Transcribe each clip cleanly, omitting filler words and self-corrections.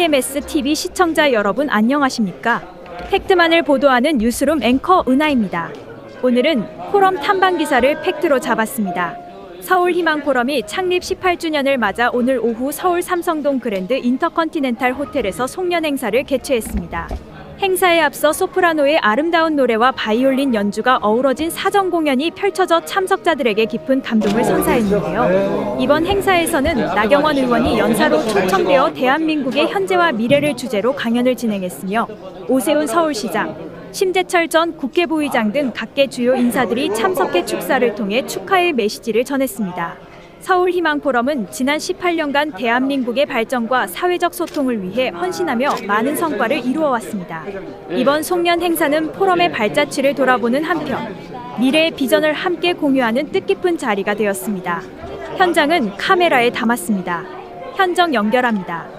TMS TV 시청자 여러분 안녕하십니까? 팩트만을 보도하는 뉴스룸 앵커 은하입니다. 오늘은 포럼 탐방 기사를 팩트로 잡았습니다. 서울희망포럼이 창립 18주년을 맞아 오늘 오후 서울 삼성동 그랜드 인터컨티넨탈 호텔에서 송년 행사를 개최했습니다. 행사에 앞서 소프라노의 아름다운 노래와 바이올린 연주가 어우러진 사전 공연이 펼쳐져 참석자들에게 깊은 감동을 선사했는데요. 이번 행사에서는 나경원 의원이 연사로 초청되어 대한민국의 현재와 미래를 주제로 강연을 진행했으며 오세훈 서울시장, 심재철 전 국회부의장 등 각계 주요 인사들이 참석해 축사를 통해 축하의 메시지를 전했습니다. 서울희망포럼은 지난 18년간 대한민국의 발전과 사회적 소통을 위해 헌신하며 많은 성과를 이루어왔습니다. 이번 송년 행사는 포럼의 발자취를 돌아보는 한편 미래의 비전을 함께 공유하는 뜻깊은 자리가 되었습니다. 현장은 카메라에 담았습니다. 현장 연결합니다.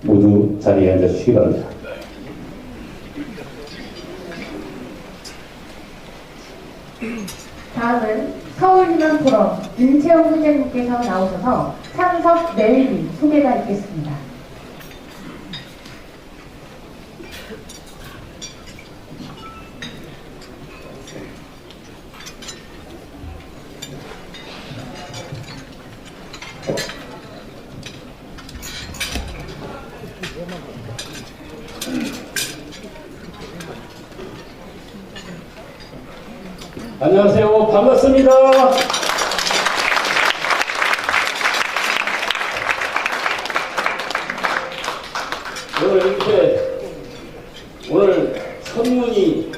모두 자리에 앉아주시기 바랍니다. 다음은 서울희망포럼 윤채영 소장님께서 나오셔서 참석 멜리 소개가 있겠습니다. 안녕하세요. 반갑습니다. 오늘 선문이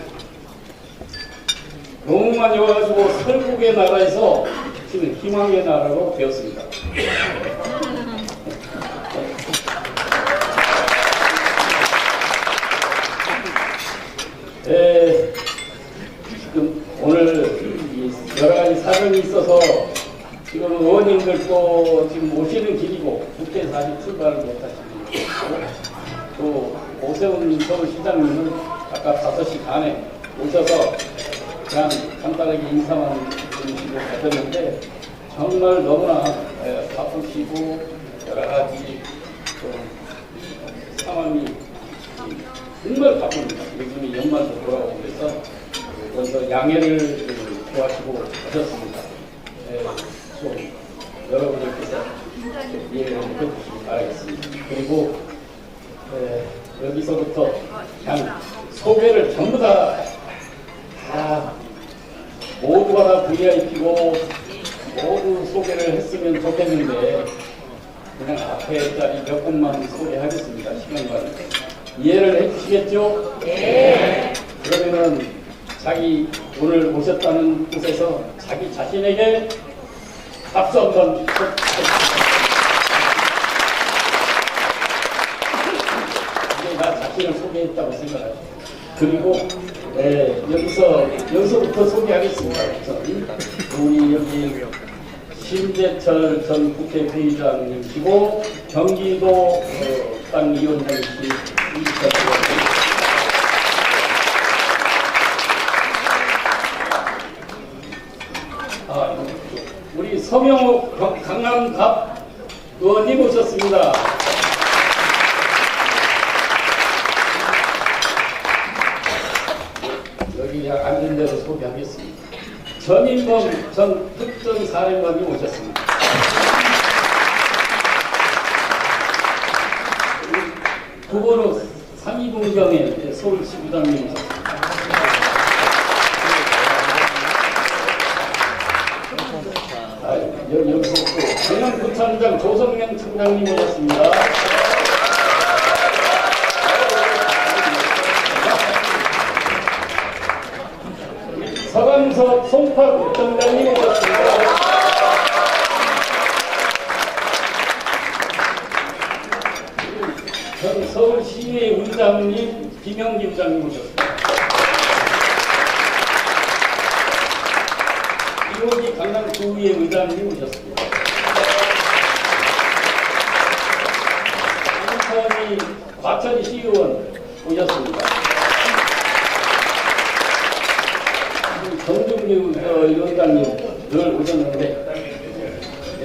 너무 많이 와가지고 설국의 나라에서 지금 희망의 나라로 되었습니다. 지금 오늘 여러 가지 사정이 있어서 지금 의원님들도 지금 오시는 길이고 국회에서 아직 출발을 못하시고 또 오세훈 서울시장님은 아까 5시 반에 오셔서 그냥 간단하게 인사만 드리시고 가셨는데 정말 너무나 바쁘시고 여러 가지 상황이 정말 바쁩니다. 요즘이 연말도 돌아오고 그래서 먼저 양해를 구하시고 하셨습니다. 좀 여러분들께서 이해를 해주시기 바라겠습니다. 그리고 여기서부터 그냥 소개를 전부 다 모두가 다 VIP고 모두 소개를 했으면 좋겠는데 그냥 앞에 자리 몇 분만 소개하겠습니다. 시간 관계 이해를 해주시겠죠? 네. 그러면은 자기 오늘 오셨다는 뜻에서 자기 자신에게 박수 한번 이게 나 자신을 소개했다고 생각하죠. 그리고 여기서부터 소개하겠습니다. 우리 여기 심재철 전 국회의장님이시고 경기도 당 위원장이신 이시철 의원님. 우리 서명호 강남갑 의원님 오셨습니다. 여기 앉은 대로 소개하겠습니다. 전인범 전 특전사령관님 오셨습니다. 후보로 상이분경의 서울시부장님 오셨습니다. 여기서 또 경남구청장 조성명 청장님 오셨습니다. 서강석 송파구청장님 오셨습니다. 전 서울시의회 의장님 김영기 의장님 오셨습니다. 이호기 강남구의회 의장님 오셨습니다. 인천이 과천이 시의원 오셨습니다. 정중규 위원장님 늘 오셨는데, 네.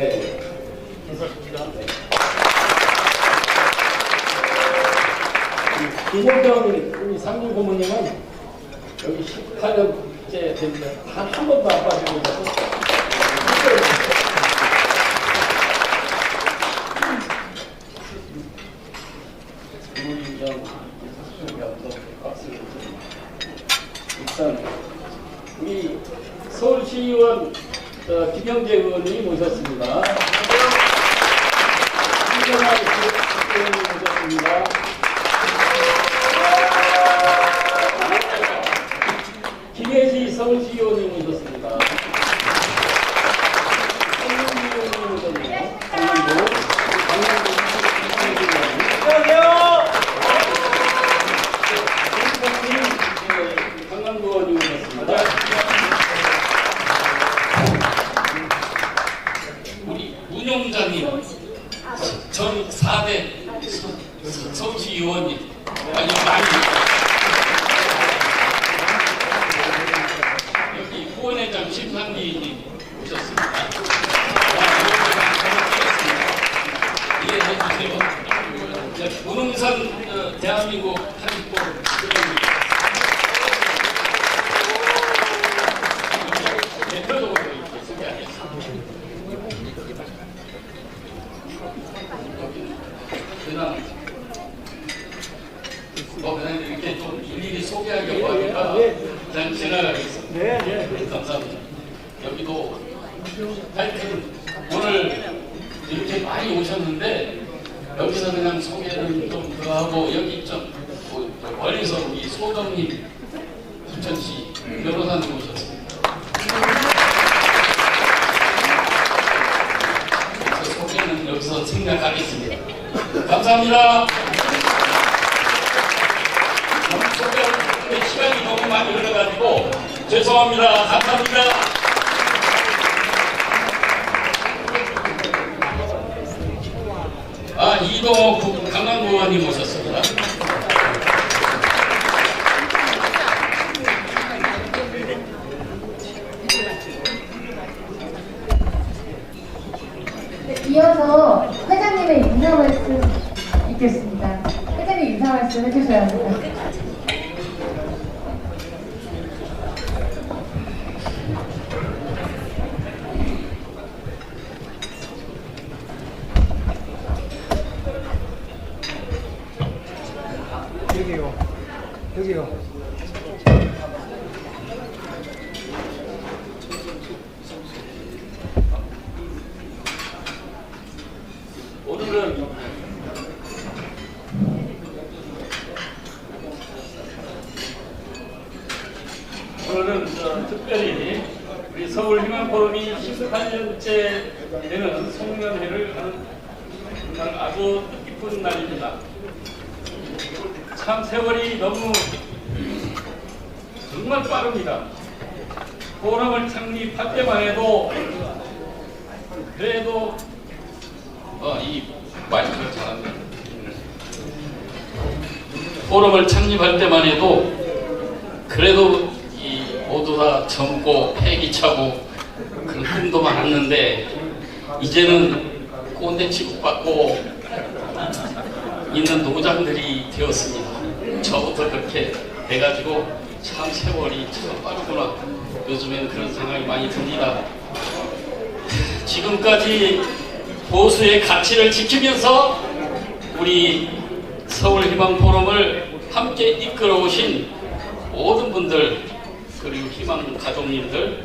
김호경 우리 상임 고모님은 여기 18년째 됐는데 한 번도 안 빠지고 있어서 일단 우리 서울시의원 김영재 의원님이 모셨습니다. 김경환 의원님 모셨습니다. 김혜지 서울시의원님 모셨습니다. 황문기 의원님 모셨네요. 강남구 의원님 모셨습니다. 우리 운영자님 전 4대 서울시의원님 아니 많이 여기 후원회장 심상기님 오셨습니다. 이해해 주세요. 문흥산 대한민국 한국 대표적으로 소개하겠습니다. 그냥 이렇게 좀 일일이 소개하려고 하니까 그냥 지나가겠습니다. 네, 감사합니다. 여기도 하여튼 오늘 이렇게 많이 오셨는데 여기서 그냥 소개를 좀 하고 여기 좀 멀리서 우리 소정님 부천시 변호사님 오셨습니다. 그래서 소개는 여기서 생략하겠습니다. 감사합니다. 시간이 너무 많이 흘러가지고 죄송합니다. 감사합니다. 이동호 강남구 의원님 오셨습니다. 네, 이어서 회장님의 인사 말씀 있겠습니다. 회장님 인사 말씀 해주셔야 합니다. 여기요. 오늘은 특별히 우리 서울희망포럼이 18년째 되는 송년회를 하는 정말 아주 기쁜 날입니다. 참 세월이 너무 정말 빠릅니다. 포럼을 창립할 때만 해도 그래도 이 마이크를 잘한다. 포럼을 창립할 때만 해도 그래도 이 모두 다 젊고 패기차고 그런 꿈도 많았는데 이제는 꼰대 취급받고 있는 노장들이 되었습니다. 저부터 그렇게 돼가지고 참 세월이 참 빠르구나. 요즘엔 그런 생각이 많이 듭니다. 지금까지 보수의 가치를 지키면서 우리 서울희망포럼을 함께 이끌어오신 모든 분들 그리고 희망 가족님들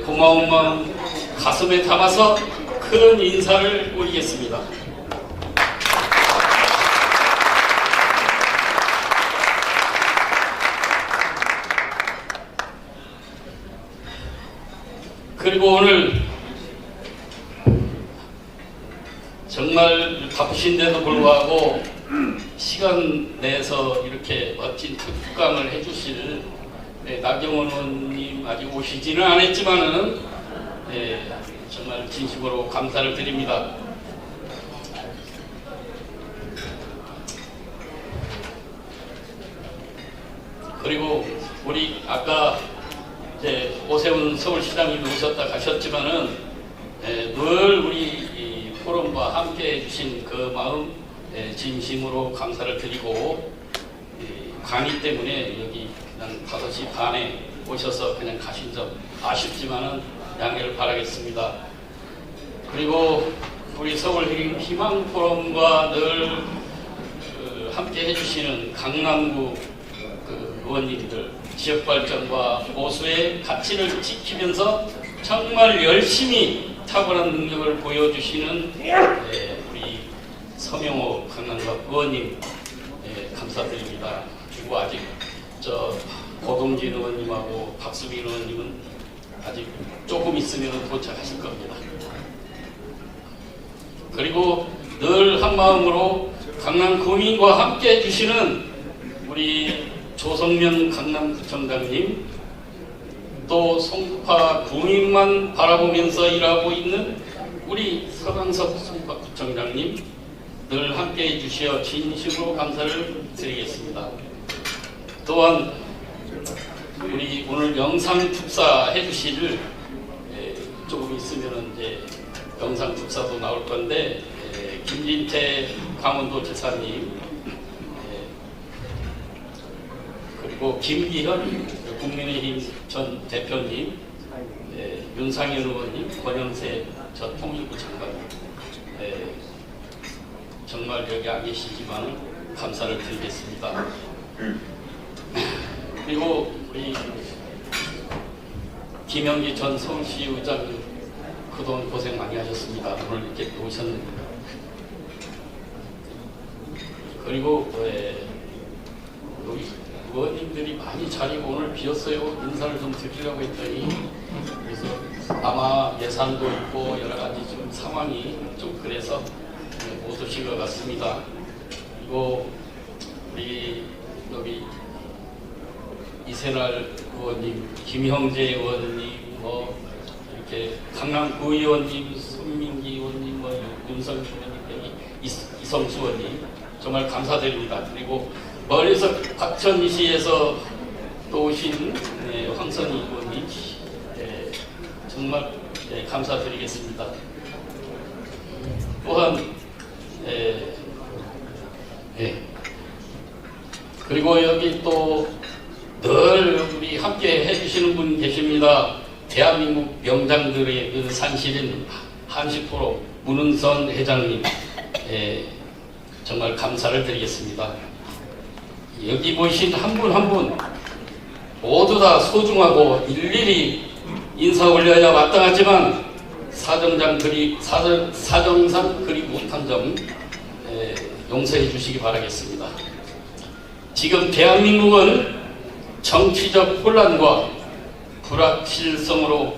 고마운 마음 가슴에 담아서 큰 인사를 올리겠습니다. 그리고 오늘 정말 바쁘신데도 불구하고 시간 내서 이렇게 멋진 특강을 해주실 나경원 의원님 아직 오시지는 않았지만은 정말 진심으로 감사를 드립니다. 그리고 우리 아까 이제 오세훈 서울시장님 오셨다 가셨지만은 늘 우리 이 포럼과 함께 해주신 그 마음 진심으로 감사를 드리고 강의 때문에 여기 그냥 5시 반에 오셔서 그냥 가신 점 아쉽지만은 양해를 바라겠습니다. 그리고 우리 서울 희망포럼과 늘 함께 해주시는 강남구 의원님들 지역발전과 보수의 가치를 지키면서 정말 열심히 탁월한 능력을 보여주시는 우리 서명호 강남갑 의원님 감사드립니다. 그리고 아직 고동진 의원님하고 박수빈 의원님은 아직 조금 있으면 도착하실 겁니다. 그리고 늘 한마음으로 강남 구민과 함께 해주시는 우리 조성면 강남구청장님, 또 송파 구민만 바라보면서 일하고 있는 우리 서강석 송파구청장님 늘 함께 해주시어 진심으로 감사를 드리겠습니다. 또한 우리 오늘 영상 특사 해주실 조금 있으면 이제 영상 특사도 나올 건데 김진태 강원도지사님 그리고 김기현 국민의힘 전 대표님, 윤상현 의원님, 권영세 전 통일부 장관, 정말 여기 안 계시지만 감사를 드리겠습니다. 그리고 우리 김영기 전 서울시 의장 그동안 고생 많이 하셨습니다. 오늘 이렇게 오셨는데 그리고 여기 의원님들이 많이 자리고 오늘 비었어요. 인사를 좀 드리려고 했더니 그래서 아마 예산도 있고 여러 가지 좀 상황이 좀 그래서 못 오신 것 같습니다. 그리고 우리 여기 이세날 의원님, 김형재 의원님, 이렇게 강남구 의원님, 손민기 의원님, 윤석열 의원님, 이성수 의원님 정말 감사드립니다. 그리고 멀리서 과천시에서 또 오신 황선희 의원님 정말 감사드리겠습니다. 또한 그리고 여기 또 늘 우리 함께 해주시는 분 계십니다. 대한민국 명장들의 그 산실인 한식포럼 문은선 회장님 정말 감사를 드리겠습니다. 여기 보신 한 분 한 분 모두 다 소중하고 일일이 인사 올려야 마땅하지만 사정상 그리 못한 점 용서해 주시기 바라겠습니다. 지금 대한민국은 정치적 혼란과 불확실성으로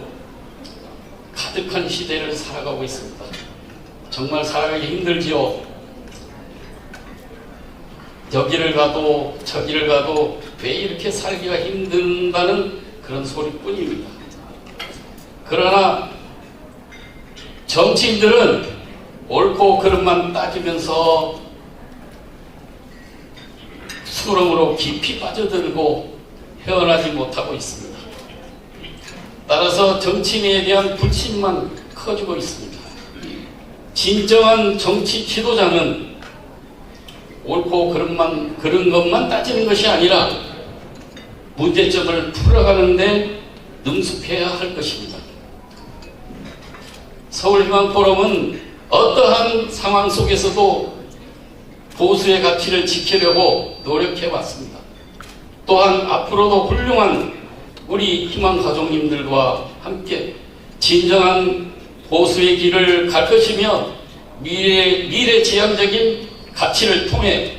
가득한 시대를 살아가고 있습니다. 정말 살아가기 힘들지요. 여기를 가도 저기를 가도 왜 이렇게 살기가 힘든다는 그런 소리뿐입니다. 그러나 정치인들은 옳고 그름만 따지면서 수렁으로 깊이 빠져들고 헤어나지 못하고 있습니다. 따라서 정치인에 대한 불신만 커지고 있습니다. 진정한 정치 지도자는 옳고 그른 것만 따지는 것이 아니라 문제점을 풀어가는데 능숙해야 할 것입니다. 서울희망포럼은 어떠한 상황 속에서도 보수의 가치를 지키려고 노력해왔습니다. 또한 앞으로도 훌륭한 우리 희망가족님들과 함께 진정한 보수의 길을 갈 것이며 미래지향적인 가치를 통해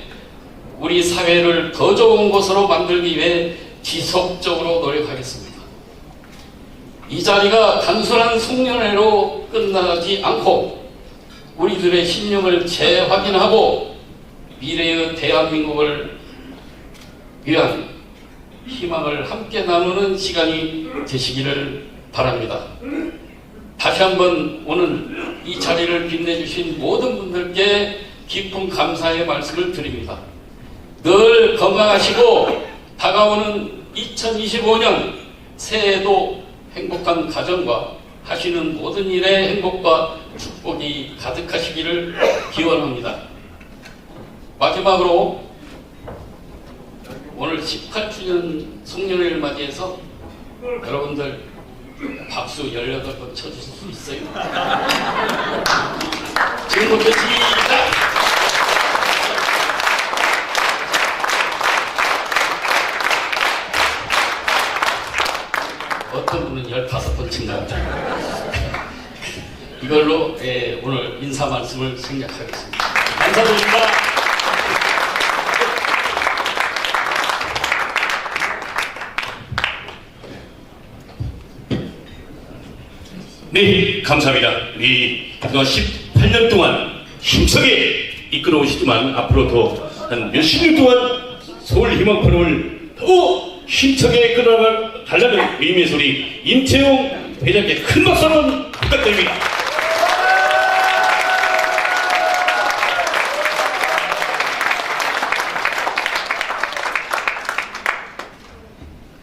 우리 사회를 더 좋은 곳으로 만들기 위해 지속적으로 노력하겠습니다. 이 자리가 단순한 송년회로 끝나지 않고 우리들의 신념을 재확인하고 미래의 대한민국을 위한 희망을 함께 나누는 시간이 되시기를 바랍니다. 다시 한번 오늘 이 자리를 빛내주신 모든 분들께 깊은 감사의 말씀을 드립니다. 늘 건강하시고 다가오는 2025년 새해에도 행복한 가정과 하시는 모든 일에 행복과 축복이 가득하시기를 기원합니다. 마지막으로 오늘 18주년 송년회를 맞이해서 여러분들 박수 18번 쳐주실 수 있어요? 지금부터 시작! 어떤 분은 15번 친답니다. 이걸로 오늘 인사 말씀을 생략하겠습니다. 감사드립니다. 네, 감사합니다. 우리 그동안 18년 동안 힘차게 이끌어 오시지만 앞으로 더 한 몇십 년 동안 서울희망포럼을 더 힘차게 끌어가려는 의미에서 우리 임채용 회장께 큰 박수 한번 부탁드립니다.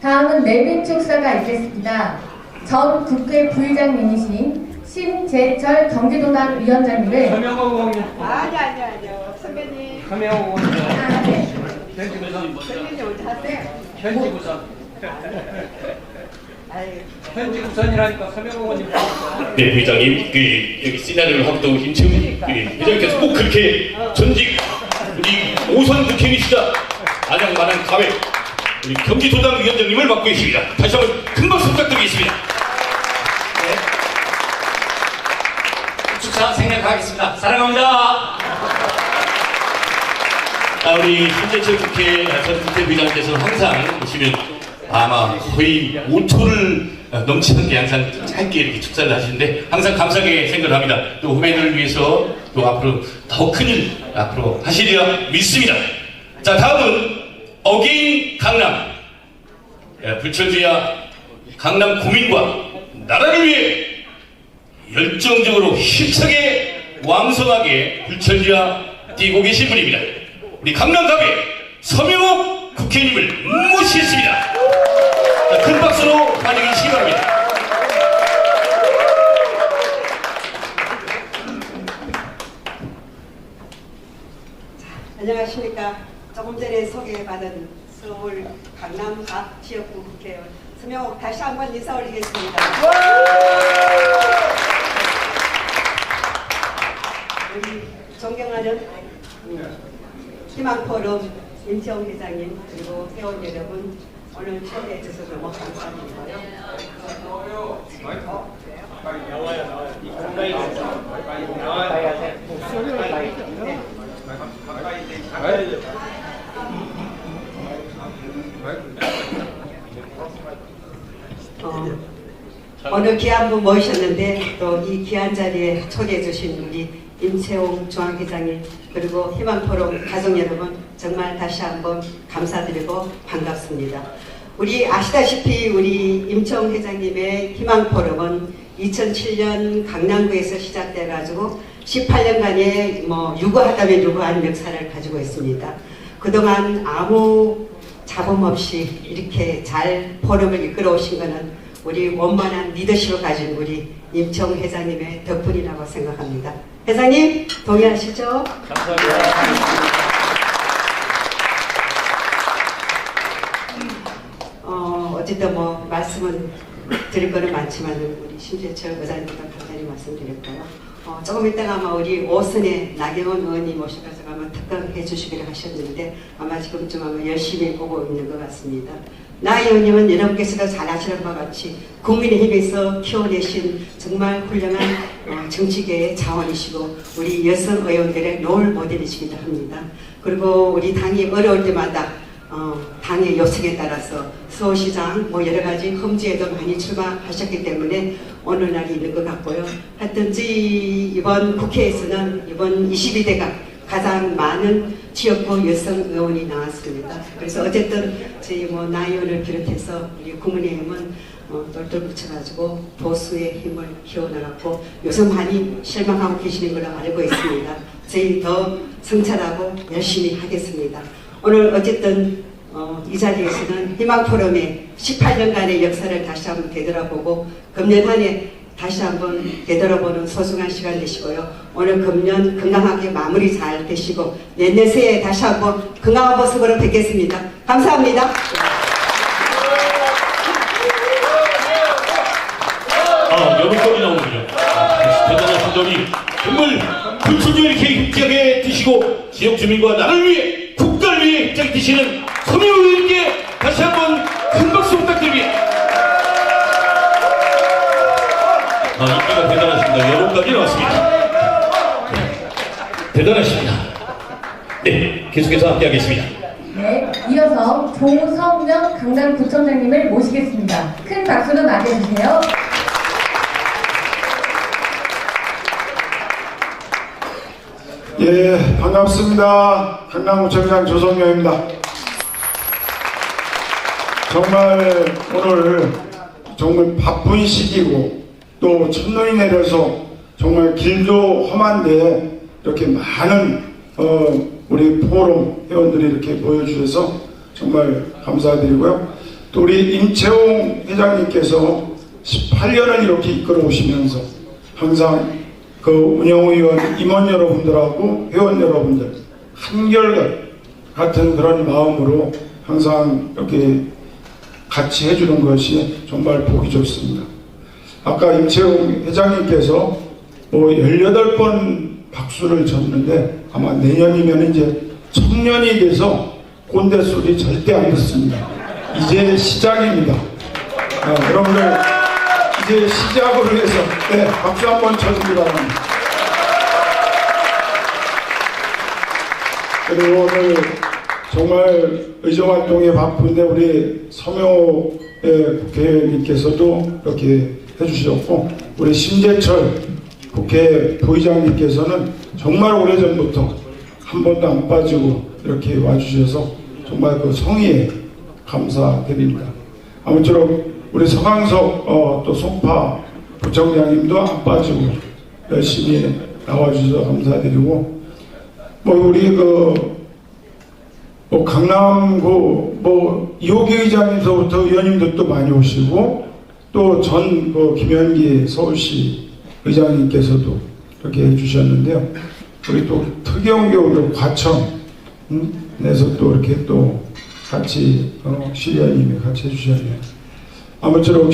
다음은 내빈 축사가 있겠습니다. 전 국회 부의장님이신 심재철 경기도당 위원장님을 서명호 의원님. 아니요. 선배님. 서명호 의원님. 네. 현지부산. 선배님 어디 하세요? 현지부산. 아유. 현지부산이라니까 서명호 의원님. 네, 회장님, 여기 시나리오를 하고 또 임채용 회장님께서 꼭 그렇게 전직 우리 오선 국회의원이시다 아장만한 가회 우리 경기도당 위원장님을 맡고 계십니다. 다시 한번 큰 박수 부탁드리겠습니다. 축사 생략하겠습니다. 사랑합니다. 우리 신재철 전 국회의장께서는 항상 보시면 아마 거의 5초를 넘치는 게 항상 짧게 이렇게 축사를 하시는데 항상 감사하게 생각을 합니다. 또 후배들을 위해서 또 앞으로 더 큰일 앞으로 하시리라 믿습니다. 자, 다음은 어게인 강남 불철주야 강남 구민과 나라를 위해 열정적으로 힘차게 왕성하게 불철주야 뛰고 계신 분입니다. 우리 강남갑의 서명옥 국회의원님을 모시겠습니다. 자, 큰 박수로 환영해 주시기 바랍니다. 안녕하십니까. 조금 전에 소개받은 서울 강남갑 지역구 국회의원 서명옥 다시 한번 인사 올리겠습니다. 우리 존경하는 희망포럼 임채용 회장님 그리고 회원 여러분 오늘 초대해 주셔서 너무 감사드리고요. 오늘 귀한 분 모이셨는데 또 이 귀한 자리에 초대해 주신 우리 임채용 중앙회장님 그리고 희망포럼 가족 여러분 정말 다시 한번 감사드리고 반갑습니다. 우리 아시다시피 우리 임채용 회장님의 희망포럼은 2007년 강남구에서 시작돼 가지고 18년간의 유구하다면 유구한 역사를 가지고 있습니다. 그동안 아무 잡음 없이 이렇게 잘 포럼을 이끌어 오신 것은 우리 원만한 리더십을 가진 우리 임채용 회장님의 덕분이라고 생각합니다. 회장님 동의하시죠? 감사합니다. 어쨌든 말씀은 드릴 거는 많지만 우리 심재철 의장님과 간단히 말씀드렸고요. 조금 이따가 아마 우리 오선의 나경원 의원님 오셔서 아마 특강해 주시기로 하셨는데 아마 지금쯤 아마 열심히 보고 있는 것 같습니다. 나 의원님은 여러분께서도 잘 아시는 바와 같이 국민의힘에서 키워내신 정말 훌륭한 정치계의 자원이시고 우리 여성 의원들의 롤 모델이시기도 합니다. 그리고 우리 당이 어려울 때마다 당의 요청에 따라서 서울시장 여러 가지 험지에도 많이 출마하셨기 때문에 오늘날이 있는 것 같고요. 하여튼 이번 국회에서는 이번 22대가 가장 많은 지역구 여성 의원이 나왔습니다. 그래서 어쨌든 저희 나 의원을 비롯해서 우리 국민의힘은 똘똘 뭉쳐가지고 보수의 힘을 키워나갔고 요즘 많이 실망하고 계시는 걸로 알고 있습니다. 저희 더 성찰하고 열심히 하겠습니다. 오늘 어쨌든 이 자리에서는 희망포럼의 18년간의 역사를 다시 한번 되돌아보고 금년 한 해 다시 한번 되돌아보는 소중한 시간 되시고요. 오늘 금년 건강하게 마무리 잘 되시고 내년 새해에 다시 한번 건강한 모습으로 뵙겠습니다. 감사합니다. 여러분까지 나오는군요. 대단하신 분이 정말 불천주 이렇게 힘차게 드시고 지역 주민과 나를 위해 국가를 위해 힘차게 드시는 서명호 의원님께 다시 한번 큰 박수 부탁드립니다. 인기가 대단하십니다. 여러분까지 나왔습니다. 대단하십니다. 네, 계속해서 함께하겠습니다. 네, 이어서 조성명 강남구청장님을 모시겠습니다. 큰 박수로 맞이해주세요. 예, 반갑습니다. 강남구청장 조성명입니다. 정말 오늘 정말 바쁜 시기고 또 첫눈이 내려서 정말 길도 험한데 이렇게 많은 우리 포럼 회원들이 이렇게 보여주셔서 정말 감사드리고요. 또 우리 임채용 회장님께서 18년을 이렇게 이끌어 오시면서 항상 그 운영위원 임원 여러분들하고 회원 여러분들 한결 같은 그런 마음으로 항상 이렇게 같이 해주는 것이 정말 보기 좋습니다. 아까 임채용 회장님께서 18번 박수를 쳤는데 아마 내년이면 이제 1000년이 돼서 꼰대 소리 절대 안 듣습니다. 이제 시작입니다. 여러분들 이제 시작으로 해서 박수 한번 쳐주기 바랍니다. 그리고 오늘 정말 의정활동에 바쁜데 우리 서명호 국회의원님께서도 이렇게 해주셨고 우리 심재철 국회 부의장님께서는 정말 오래전부터 한 번도 안 빠지고 이렇게 와주셔서 정말 그 성의에 감사드립니다. 아무쪼록 우리 서강석 또 송파 부청장님도 안 빠지고 열심히 나와주셔서 감사드리고 우리 강남구 이호기 의장님서부터 의원님들도 많이 오시고 또 전 김현기 서울시 의장님께서도 이렇게 해주셨는데요. 우리 또 특이원교 과청에서 또 이렇게 또 같이 시의원님이 같이 해주셨네요. 아무쪼록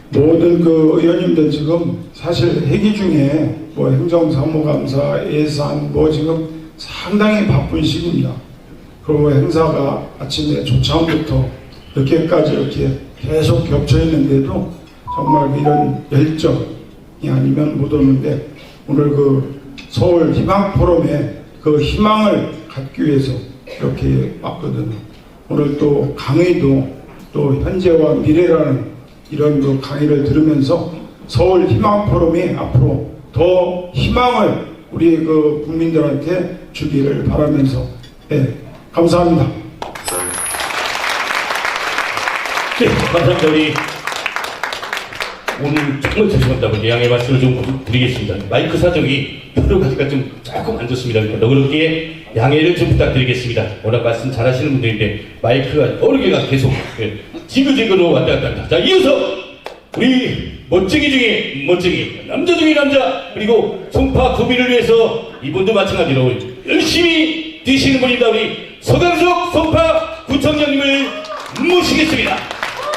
모든 그 의원님들 지금 사실 회기 중에 행정사무감사 예산 지금 상당히 바쁜 시기입니다. 그리고 행사가 아침에 조차원부터 늦게까지 이렇게 계속 겹쳐 있는데도 정말 이런 열정이 아니면 못 오는데 오늘 그 서울 희망 포럼에 그 희망을 갖기 위해서 이렇게 왔거든요. 오늘 또 강의도 또 현재와 미래라는 이런 그 강의를 들으면서 서울 희망 포럼이 앞으로 더 희망을 우리 그 국민들한테 주기를 바라면서 감사합니다. 네, 감사합니다. 우리 오늘 정말 죄송합니다. 우리 양해 말씀을 좀 드리겠습니다. 마이크 사정이 여러 가지가 좀 조금 안 좋습니다. 너그럽게 양해를 좀 부탁드리겠습니다. 워낙 말씀 잘하시는 분들인데 마이크가 여러 개가 계속 지그재그로 왔다 갔다 합니다. 자, 이어서 우리 멋쟁이 중에 멋쟁이, 남자 중에 남자, 그리고 송파 구민을 위해서 이분도 마찬가지로 열심히 뛰시는 분입니다. 우리 서강석 송파 구청장님을 모시겠습니다.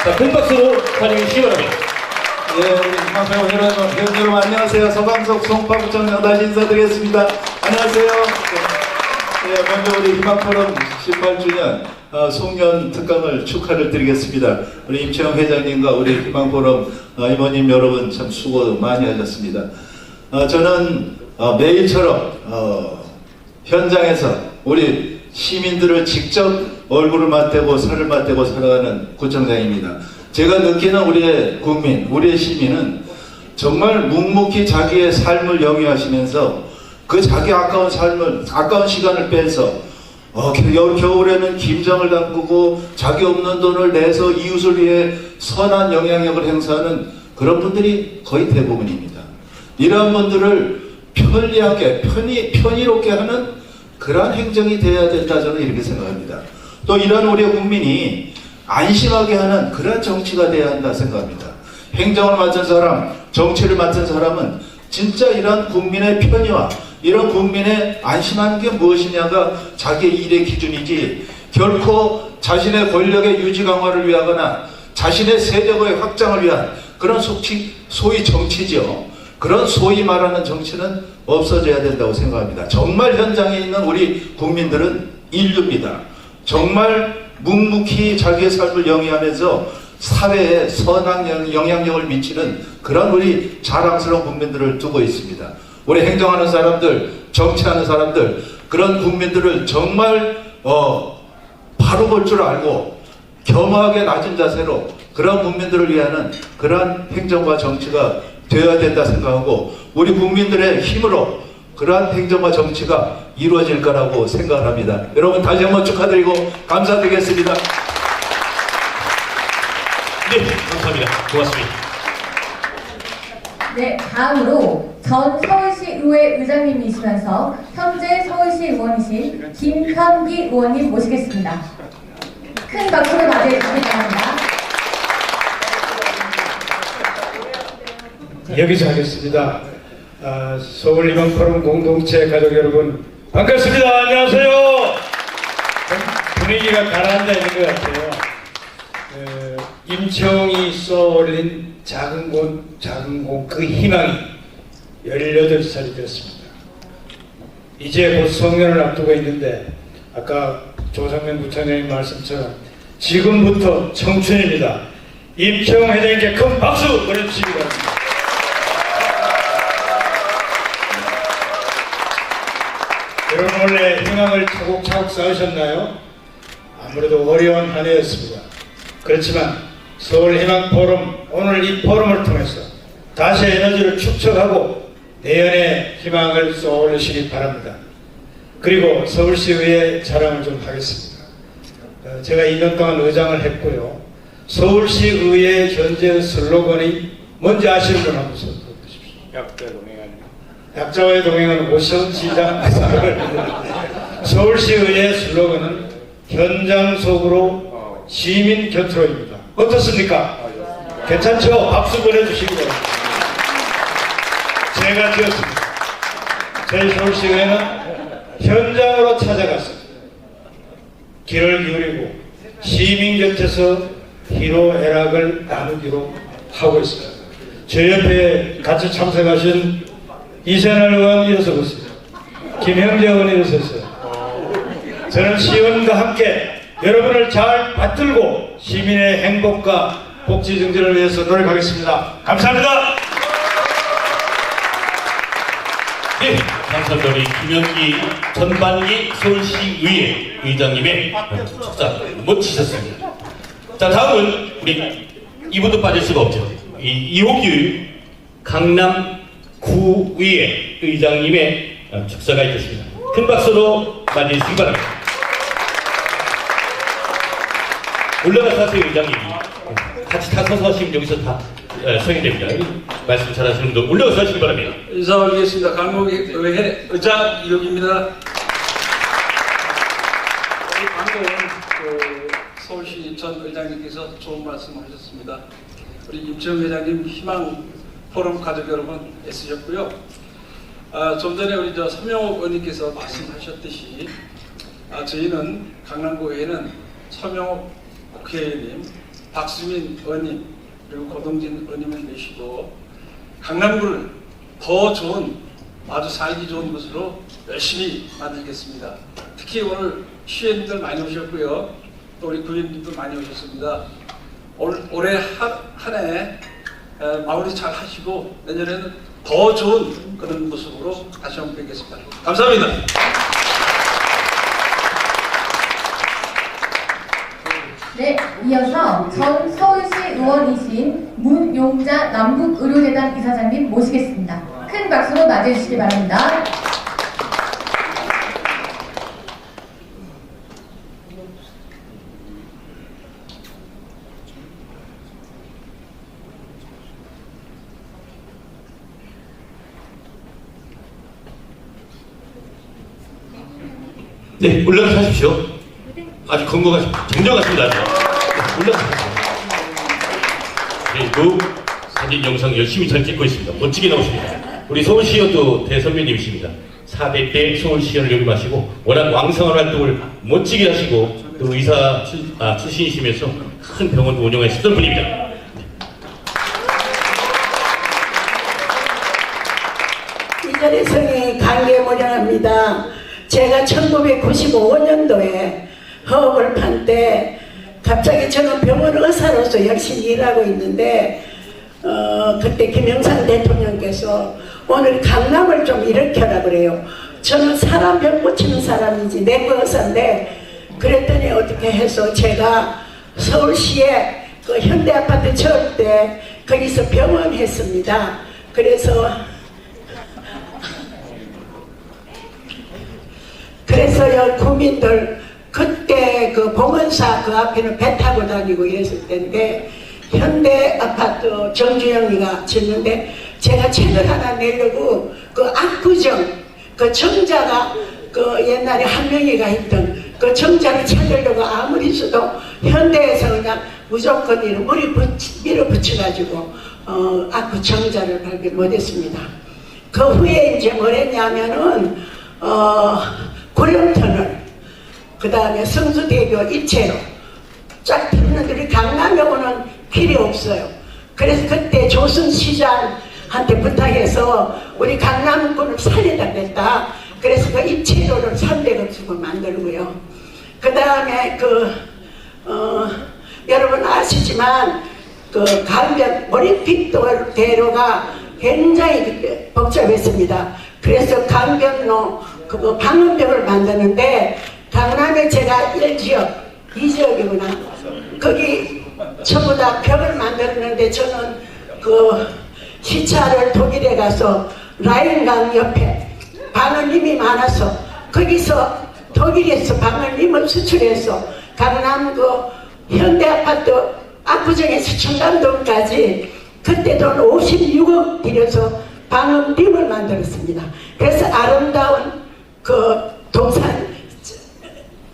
자, 큰 박수로 환영해 주시기 바랍니다. 예, 우리 희망사회 회원 여러분 안녕하세요. 서강석 송파구청장 다시 인사드리겠습니다. 안녕하세요. 예, 먼저 우리 희망포럼 18주년 송년 특강을 축하를 드리겠습니다. 우리 임채영 회장님과 우리 희망포럼 임원님 여러분 참 수고 많이 하셨습니다. 저는 매일처럼 현장에서 우리 시민들을 직접 얼굴을 맞대고 살을 맞대고 살아가는 구청장입니다. 제가 느끼는 우리의 국민, 우리의 시민은 정말 묵묵히 자기의 삶을 영위하시면서 그 자기 아까운 삶을, 아까운 시간을 빼서 겨울에는 김장을 담그고 자기 없는 돈을 내서 이웃을 위해 선한 영향력을 행사하는 그런 분들이 거의 대부분입니다. 이러한 분들을 편리하게, 편의롭게 하는 그러한 행정이 되어야 된다, 저는 이렇게 생각합니다. 또 이런 우리의 국민이 안심하게 하는 그런 정치가 되어야 한다 생각합니다. 행정을 맡은 사람, 정치를 맡은 사람은 진짜 이런 국민의 편의와 이런 국민의 안심하는 게 무엇이냐가 자기의 일의 기준이지 결코 자신의 권력의 유지 강화를 위하거나 자신의 세력의 확장을 위한 그런 소위 정치죠. 그런 소위 말하는 정치는 없어져야 된다고 생각합니다. 정말 현장에 있는 우리 국민들은 인류입니다. 정말 묵묵히 자기의 삶을 영위하면서 사회에 선한 영향력을 미치는 그런 우리 자랑스러운 국민들을 두고 있습니다. 우리 행정하는 사람들, 정치하는 사람들, 그런 국민들을 정말 바로 볼 줄 알고 겸허하게 낮은 자세로 그런 국민들을 위하는 그러한 행정과 정치가 되어야 된다 생각하고 우리 국민들의 힘으로 그러한 행정과 정치가 이루어질 거라고 생각을 합니다. 여러분 다시 한번 축하드리고 감사드리겠습니다. 네, 감사합니다. 고맙습니다. 네, 다음으로 전 서울시 의회 의장님이시면서 현재 서울시 의원이신 김현기 의원님 모시겠습니다. 큰 박수로 맞이해 주시기 바랍니다. 여기서 하겠습니다. 서울희망포럼 공동체 가족 여러분 반갑습니다. 안녕하세요. 분위기가 가라앉아 있는 것 같아요. 임채용이 쏘올린 작은 곳 그 희망이 18살이 됐습니다. 이제 곧 성년을 앞두고 있는데 아까 조상면 부총장님 말씀처럼 지금부터 청춘입니다. 임채용 회장님께 큰 박수 보내주시기 바랍니다. 여러분 원래 희망을 차곡차곡 쌓으셨나요? 아무래도 어려운 한 해였습니다. 그렇지만 서울희망포럼 오늘 이 포럼을 통해서 다시 에너지를 축적하고 내연의 희망을 쏘올리시기 바랍니다. 그리고 서울시의회 자랑을 좀 하겠습니다. 제가 2년 동안 의장을 했고요. 서울시의회 현재 슬로건이 뭔지 아시는 분 한번 손 들어보십시오. 약자와의 동행은 오션 시장 서울시의회 슬로건은 현장 속으로 시민 곁으로입니다. 어떻습니까? 괜찮죠? 박수 보내주시기 바랍니다. 제가 지었습니다. 저희 서울시의회는 현장으로 찾아가서 귀를 기울이고 시민 곁에서 희로애락을 나누기로 하고 있습니다. 저 옆에 같이 참석하신 이세날 의원 일어서 보세요. 김형재 의원 일어서 있어요. 저는 시의원과 함께 여러분을 잘 받들고 시민의 행복과 복지 증진을 위해서 노력하겠습니다. 감사합니다. 네, 감사합니다. 우리 김현기 전반기 서울시의회 의장님의 축사 멋지셨습니다. 자, 다음은 우리 이분도 빠질 수가 없죠. 이호규 강남구의회 의장님의 축사가 있겠습니다. 큰 박수로 맞이해 주시기 바랍니다. 올라가서 하세요, 의장님. 같이 다 서서 하시면 여기서 다 서게 됩니다. 말씀 잘 하시는 분들 올라가서 하시기 바랍니다. 인사 올리겠습니다. 강북의회 의장 이호규입니다. 방금 서울시 전 의장님께서 좋은 말씀을 하셨습니다. 우리 임채영 회장님 희망 포럼 가족 여러분 애쓰셨고요. 좀 전에 우리 서명옥 의원님께서 말씀하셨듯이 저희는 강남구의회는 서명옥 국회의원님, 박수민 의원님, 그리고 고동진 의원님을 계시고 강남구를 더 좋은, 아주 살기 좋은 곳으로 열심히 만들겠습니다. 특히 오늘 시의원님들 많이 오셨고요. 또 우리 구의원님도 많이 오셨습니다. 올해 한 해 마무리 잘 하시고 내년에는 더 좋은 그런 모습으로 다시 한번 뵙겠습니다. 감사합니다. 네, 이어서 전 서울시 의원이신 문용자 남북의료재단 이사장님 모시겠습니다. 큰 박수로 맞이해 주시기 바랍니다. 네, 올라가서 하십시오. 아주 정정하십니다. 올라가서. 그리고 사진 영상 열심히 잘 찍고 있습니다. 멋지게 나오십니다. 우리 서울시의원도 대선배님이십니다. 4대 때 서울시의원을 역임하시고 워낙 왕성한 활동을 멋지게 하시고 또 의사 출신이시면서 큰 병원도 운영하셨던 분입니다. 이전의 성이 강계모량합니다. 제가 1995년도에 허업을 판 때 갑자기 저는 병원 의사로서 열심히 일하고 있는데 그때 김영삼 대통령께서 오늘 강남을 좀 일으켜라 그래요. 저는 사람 병 고치는 사람이지 내과 의사인데 그랬더니 어떻게 해서 제가 서울시에 그 현대아파트 지을 때 거기서 병원 했습니다. 그래서요 국민들 그때 그 봉은사 그 앞에는 배 타고 다니고 이랬을 때인데 현대아파트 정주영이가 짓는데 제가 책을 하나 내려고 그 압구정 그 정자가 그 옛날에 한명희가 했던 그 정자를 찾으려고 아무리 써도 현대에서 그냥 무조건 이런 밀어붙여가지고 압구 정자를 발견 못했습니다. 그 후에 이제 뭘 했냐면은 구룡터널 그 다음에 성수대교 입체로 쫙 틀었는데 우리 강남에 오는 길이 없어요. 그래서 그때 조순시장한테 부탁해서 우리 강남군을 살리다 그랬다. 그래서 그 입체로를 300억 주고 만들고요. 그 다음에 여러분 아시지만 그 강변 올림픽대로가 굉장히 그때 복잡했습니다. 그래서 강변로 그거 방음벽을 만드는데 강남에 제가 1지역, 2지역이구나. 거기 전부 다 벽을 만들었는데 저는 그 시차를 독일에 가서 라인강 옆에 방언님이 많아서 거기서 독일에서 방언님을 수출해서 강남 그 현대아파트 압구정에서 청담동까지 그때 돈 56억 들여서 방음림을 만들었습니다. 그래서 아름다운 그 동산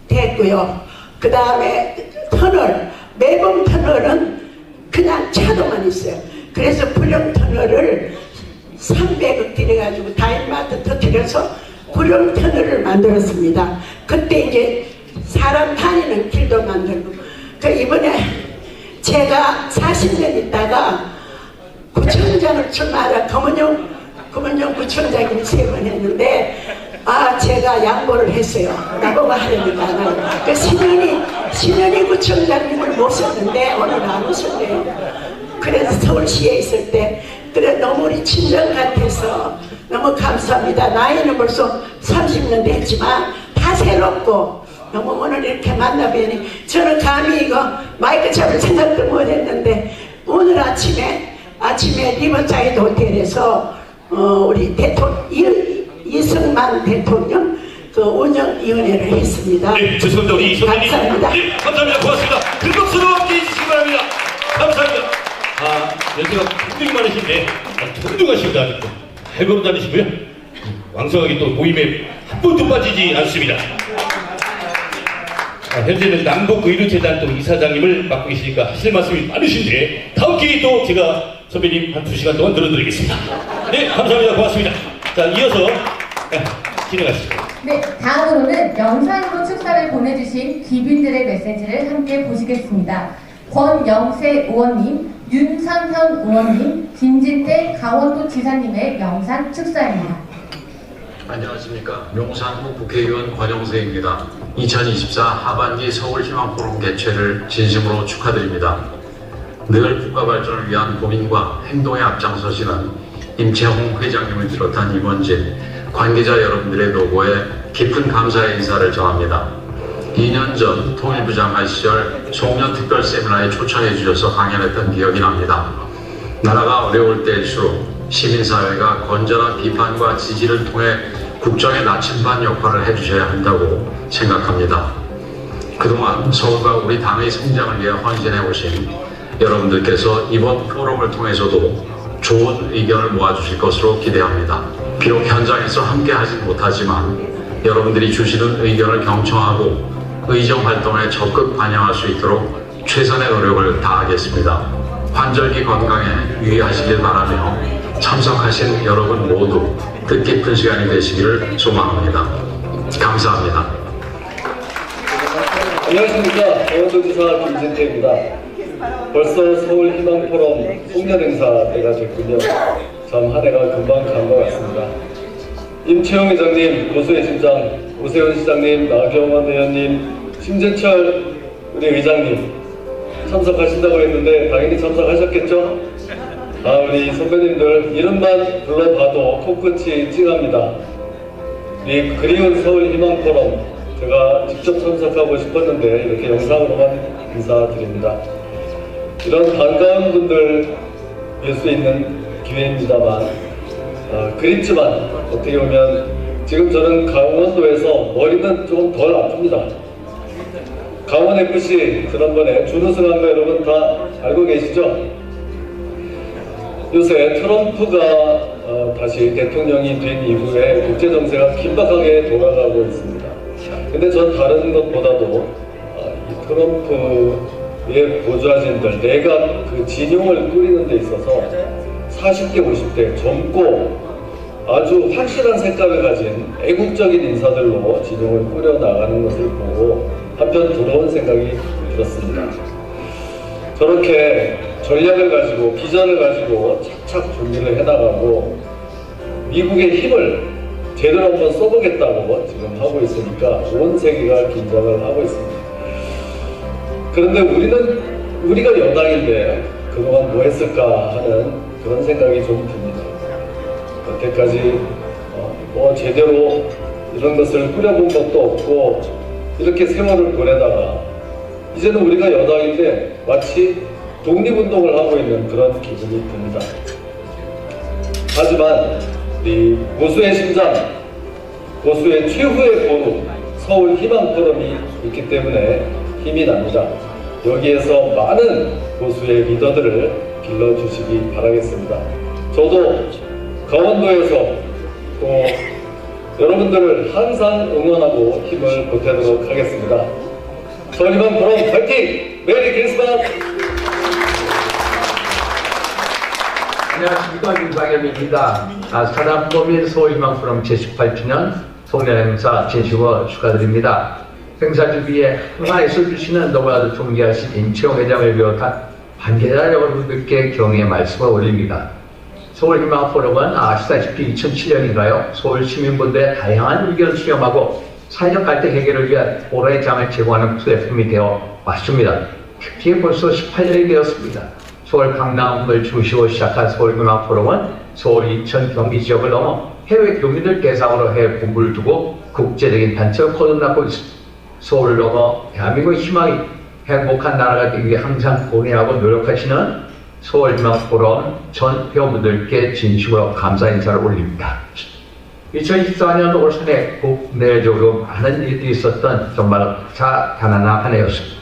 됐고요. 그 다음에 터널, 매봉 터널은 그냥 차도만 있어요. 그래서 불령 터널을 300억 들여가지고 다인마트 터뜨려서 불령 터널을 만들었습니다. 그때 이제 사람 다니는 길도 만들고 그 이번에 제가 40년 있다가 구청장을 출마하다 금은용 구청장님이 3번 했는데 제가 양보를 했어요. 나보고 하려니까 안 하고. 그 신현희 구청장님을 모셨는데 오늘 안 오셨네요. 그래서 서울시에 있을 때 그래 너무 우리 친정 같아서 너무 감사합니다. 나이는 벌써 30년 됐지만 다 새롭고 너무 오늘 이렇게 만나뵈니 저는 감히 이거 마이크 잡을 생각도 못했는데 오늘 아침에 리버사이드 호텔에서 우리 이승만 대통령 그 운영위원회를 했습니다. 네, 죄송합니다. 우리 선생님. 감사합니다. 네, 감사합니다. 고맙습니다. 금박수로 함께 해주시기 바랍니다. 감사합니다. 연세가 굉장히 많으신데, 훌륭하십니다. 알고로 다니시고요. 왕성하게 또 모임에 한 번도 빠지지 않습니다. 현재는 남북의료재단 또 이사장님을 맡고 계시니까 하실 말씀이 많으신데, 다음 기회에 또 제가 선배님 한 2시간 동안 들어드리겠습니다. 네, 감사합니다. 고맙습니다. 자, 이어서 진행하시죠. 네, 다음으로는 영상으로 축사를 보내주신 귀빈들의 메시지를 함께 보시겠습니다. 권영세 의원님, 윤상현 의원님, 김진태 강원도 지사님의 영상 축사입니다. 안녕하십니까. 용산구 국회의원 권영세입니다. 2024 하반기 서울희망포럼 개최를 진심으로 축하드립니다. 늘 국가 발전을 위한 고민과 행동에 앞장서시는 임채홍 회장님을 비롯한 임원진, 관계자 여러분들의 노고에 깊은 감사의 인사를 전합니다. 2년 전 통일부 장관 시절 송년 특별 세미나에 초청해 주셔서 강연했던 기억이 납니다. 나라가 어려울 때일수록 시민사회가 건전한 비판과 지지를 통해 국정의 나침반 역할을 해주셔야 한다고 생각합니다. 그동안 서울과 우리 당의 성장을 위해 헌신해 오신 여러분들께서 이번 포럼을 통해서도 좋은 의견을 모아주실 것으로 기대합니다. 비록 현장에서 함께 하진 못하지만 여러분들이 주시는 의견을 경청하고 의정 활동에 적극 반영할 수 있도록 최선의 노력을 다하겠습니다. 환절기 건강에 유의하시길 바라며 참석하신 여러분 모두 뜻깊은 시간이 되시기를 소망합니다. 감사합니다. 안녕하십니까. 강원도지사 김진태입니다. 벌써 서울희망포럼 송년행사 때가 됐군요. 참 한 해가 금방 간 것 같습니다. 임채영 회장님, 고수의 심장, 오세훈 시장님, 나경원 의원님, 심재철 우리 의장님 참석하신다고 했는데 당연히 참석하셨겠죠? 우리 선배님들 이름만 불러봐도 코끝이 찡합니다. 이 그리운 서울희망포럼 제가 직접 참석하고 싶었는데 이렇게 영상으로만 인사드립니다. 이런 반가운 분들 뵐 수 있는 기회입니다만 그립지만 어떻게 보면 지금 저는 강원도에서 머리는 좀 덜 아픕니다. 강원FC 지난번에 준우승한 거 여러분 다 알고 계시죠? 요새 트럼프가 다시 대통령이 된 이후에 국제정세가 긴박하게 돌아가고 있습니다. 근데 전 다른 것보다도 이 트럼프의 보좌진들, 내각 그 진용을 꾸리는 데 있어서 40대, 50대 젊고 아주 확실한 색깔을 가진 애국적인 인사들로 진용을 꾸려나가는 것을 보고 한편 부러운 생각이 들었습니다. 저렇게 전략을 가지고 비전을 가지고 착착 준비를 해나가고 미국의 힘을 제대로 한번 써보겠다고 지금 하고 있으니까 온 세계가 긴장을 하고 있습니다. 그런데 우리가 여당인데 그동안 뭐 했을까 하는 그런 생각이 좀 듭니다. 여태까지 뭐 제대로 이런 것을 꾸려본 것도 없고 이렇게 세월을 보내다가 이제는 우리가 여당인데 마치 독립운동을 하고 있는 그런 기분이 듭니다. 하지만 이 보수의 심장, 보수의 최후의 보루 서울희망포럼이 있기 때문에 힘이 납니다. 여기에서 많은 보수의 리더들을 길러주시기 바라겠습니다. 저도 강원도에서 또 여러분들을 항상 응원하고 힘을 보태도록 하겠습니다. 서울희망포럼 파이팅! 메리 크리스마스! 안녕하십니까. 윤상엽입니다. 사단법인 서울희망포럼 제18주년 송년행사 진심으로 축하드립니다. 행사 준비에 항상 애써주시는 너무나도 존귀하신 임채용 회장을 비롯한 관계자 여러분들께 경의의 말씀을 올립니다. 서울희망포럼은 아시다시피 2007년인가요? 서울 시민분들의 다양한 의견을 수렴하고 사회적 갈등 해결을 위한 보라의 장을 제공하는 플랫폼이 되어 왔습니다. 특히 벌써 18년이 되었습니다. 서울 강남을 중심으로 시작한 서울희망포럼은 서울, 인천, 경기 지역을 넘어 해외 교민들 대상으로 해외 본부를 두고 국제적인 단체로 거듭나고 있습니다. 서울을 넘어 대한민국의 희망이 행복한 나라가 되기 위해 항상 고뇌하고 노력하시는 서울희망포럼 전 회원분들께 진심으로 감사 인사를 올립니다. 2024년 올 한해 국내적으로 많은 일들이 있었던 정말 자다난한 한 해였습니다.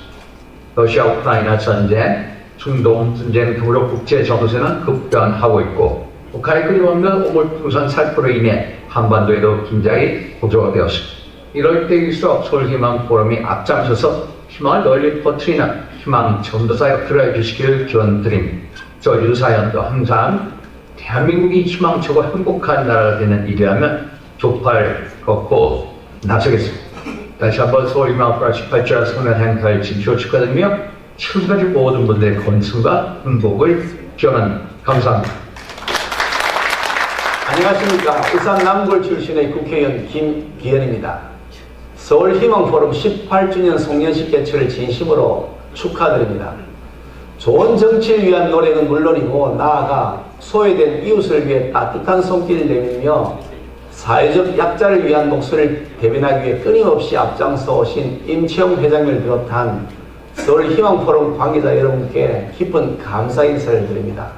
러시아 우크라이나 전쟁, 중동 전쟁 등으로 국제 정세는 급변하고 있고 북한의 끊임없는 오물풍선 살포로 인해 한반도에도 긴장이 고조가 되었습니다. 이럴 때일수록 서울희망포럼이 앞장서서 희망을 널리 퍼뜨리는 희망 전도사 역할을 해주시길 기원드립니다. 저 유사연도 항상 대한민국이 희망차고 행복한 나라가 되는 일이라면 족발 걷고 나서겠습니다. 다시 한번 서울희망포럼 18주년 성년 행사를 진심으로 축하드리며 지금까지 모든 분들의 건승과 행복을 기원합니다. 감사합니다. 안녕하십니까. 울산 남구 출신의 국회의원 김기현입니다. 서울희망포럼 18주년 송년식 개최를 진심으로 축하드립니다. 좋은 정치를 위한 노력은 물론이고 나아가 소외된 이웃을 위해 따뜻한 손길을 내밀며 사회적 약자를 위한 목소리를 대변하기 위해 끊임없이 앞장서 오신 임채용 회장을 비롯한 서울희망포럼 관계자 여러분께 깊은 감사 인사를 드립니다.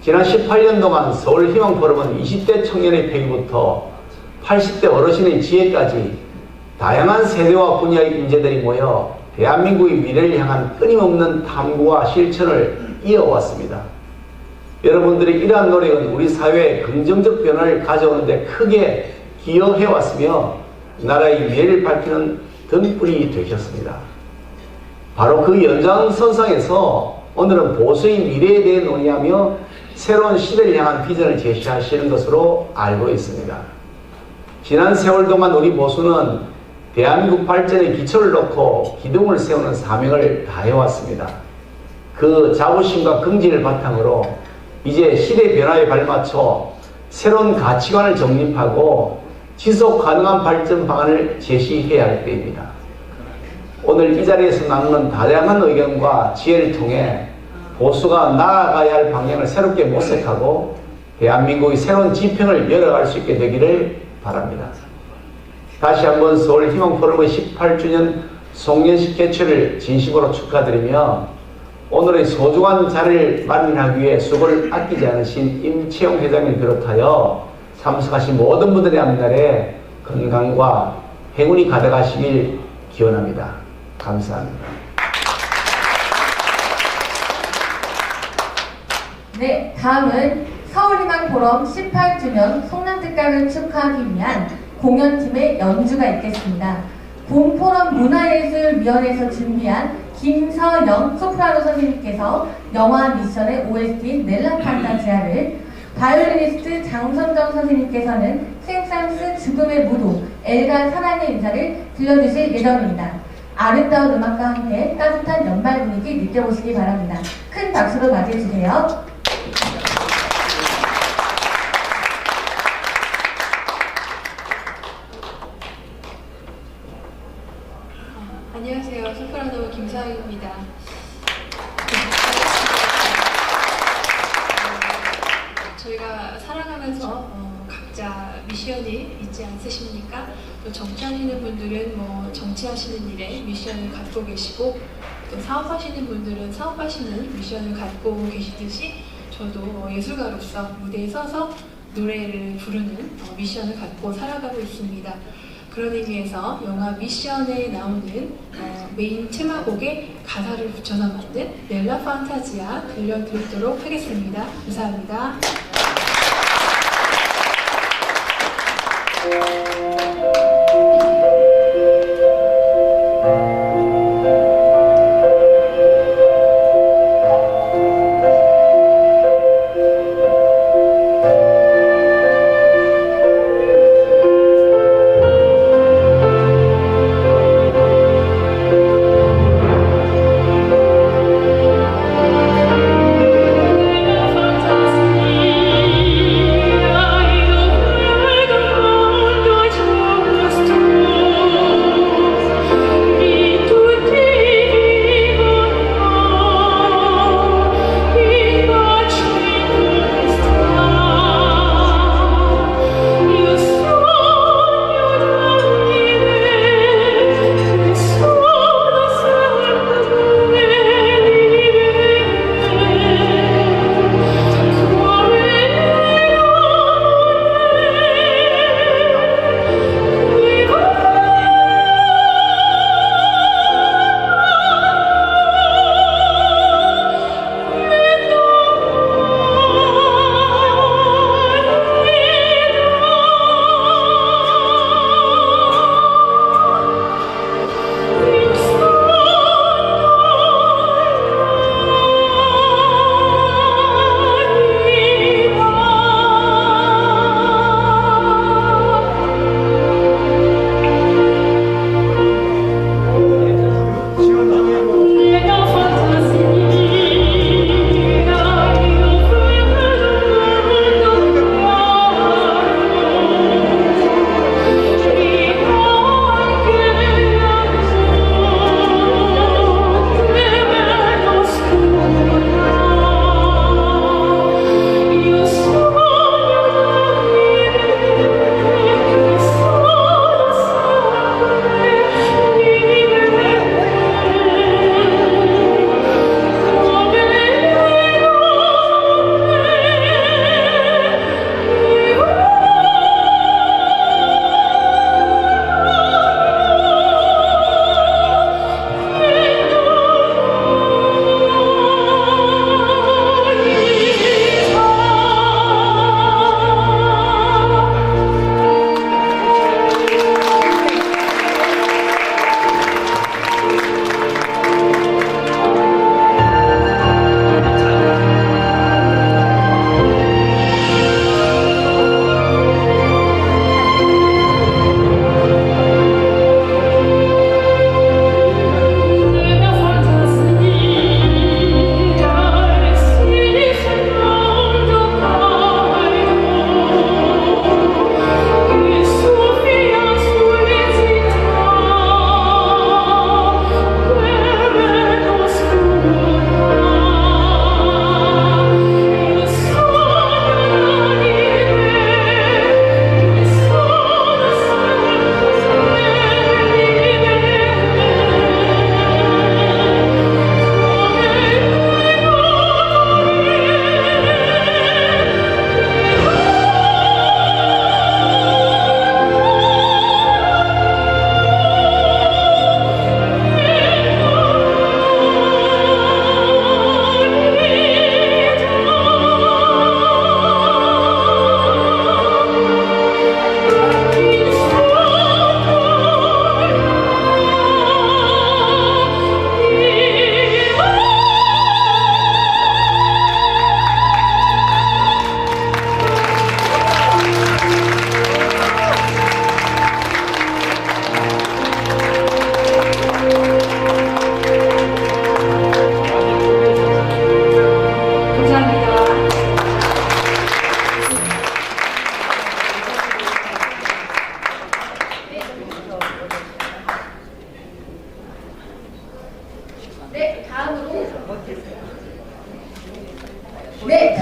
지난 18년 동안 서울희망포럼은 20대 청년의 패기부터 80대 어르신의 지혜까지 다양한 세대와 분야의 인재들이 모여 대한민국의 미래를 향한 끊임없는 탐구와 실천을 이어왔습니다. 여러분들의 이러한 노력은 우리 사회에 긍정적 변화를 가져오는 데 크게 기여해왔으며 나라의 미래를 밝히는 등불이 되셨습니다. 바로 그 연장선상에서 오늘은 보수의 미래에 대해 논의하며 새로운 시대를 향한 비전을 제시하시는 것으로 알고 있습니다. 지난 세월 동안 우리 보수는 대한민국 발전의 기초를 놓고 기둥을 세우는 사명을 다해왔습니다. 그 자부심과 긍지를 바탕으로 이제 시대 변화에 발맞춰 새로운 가치관을 정립하고 지속 가능한 발전 방안을 제시해야 할 때입니다. 오늘 이 자리에서 나누는 다양한 의견과 지혜를 통해 보수가 나아가야 할 방향을 새롭게 모색하고 대한민국의 새로운 지평을 열어갈 수 있게 되기를 바랍니다. 다시 한번 서울희망포럼의 18주년 송년식 개최를 진심으로 축하드리며 오늘의 소중한 자리를 마련하기 위해 수고를 아끼지 않으신 임채용 회장을 비롯하여 참석하신 모든 분들의 앞날에 건강과 행운이 가득하시길 기원합니다. 감사합니다. 네, 다음은 서울희망포럼 18주년 송년특강을 축하하기 위한 공연팀의 연주가 있겠습니다. 봄포럼 문화예술위원회에서 준비한 김서영 소프라노 선생님께서 영화 미션의 OST 넬라 판타지아를, 바이올리니스트 장선정 선생님께서는 생상스 죽음의 무도, 엘가 사랑의 인사를 들려주실 예정입니다. 아름다운 음악과 함께 따뜻한 연말 분위기 느껴보시기 바랍니다. 큰 박수로 맞이해주세요. 안녕하세요. 소프라노 김서영입니다. 저희가 살아가면서 각자 미션이 있지 않으십니까? 또 정치하시는 분들은 정치하시는 일에 미션을 갖고 계시고, 또 사업하시는 분들은 사업하시는 미션을 갖고 계시듯이 저도 예술가로서 무대에 서서 노래를 부르는 미션을 갖고 살아가고 있습니다. 그런 의미에서 영화 미션에 나오는 메인 테마곡에 가사를 붙여서 만든 넬라 판타지아 들려드리도록 하겠습니다. 감사합니다.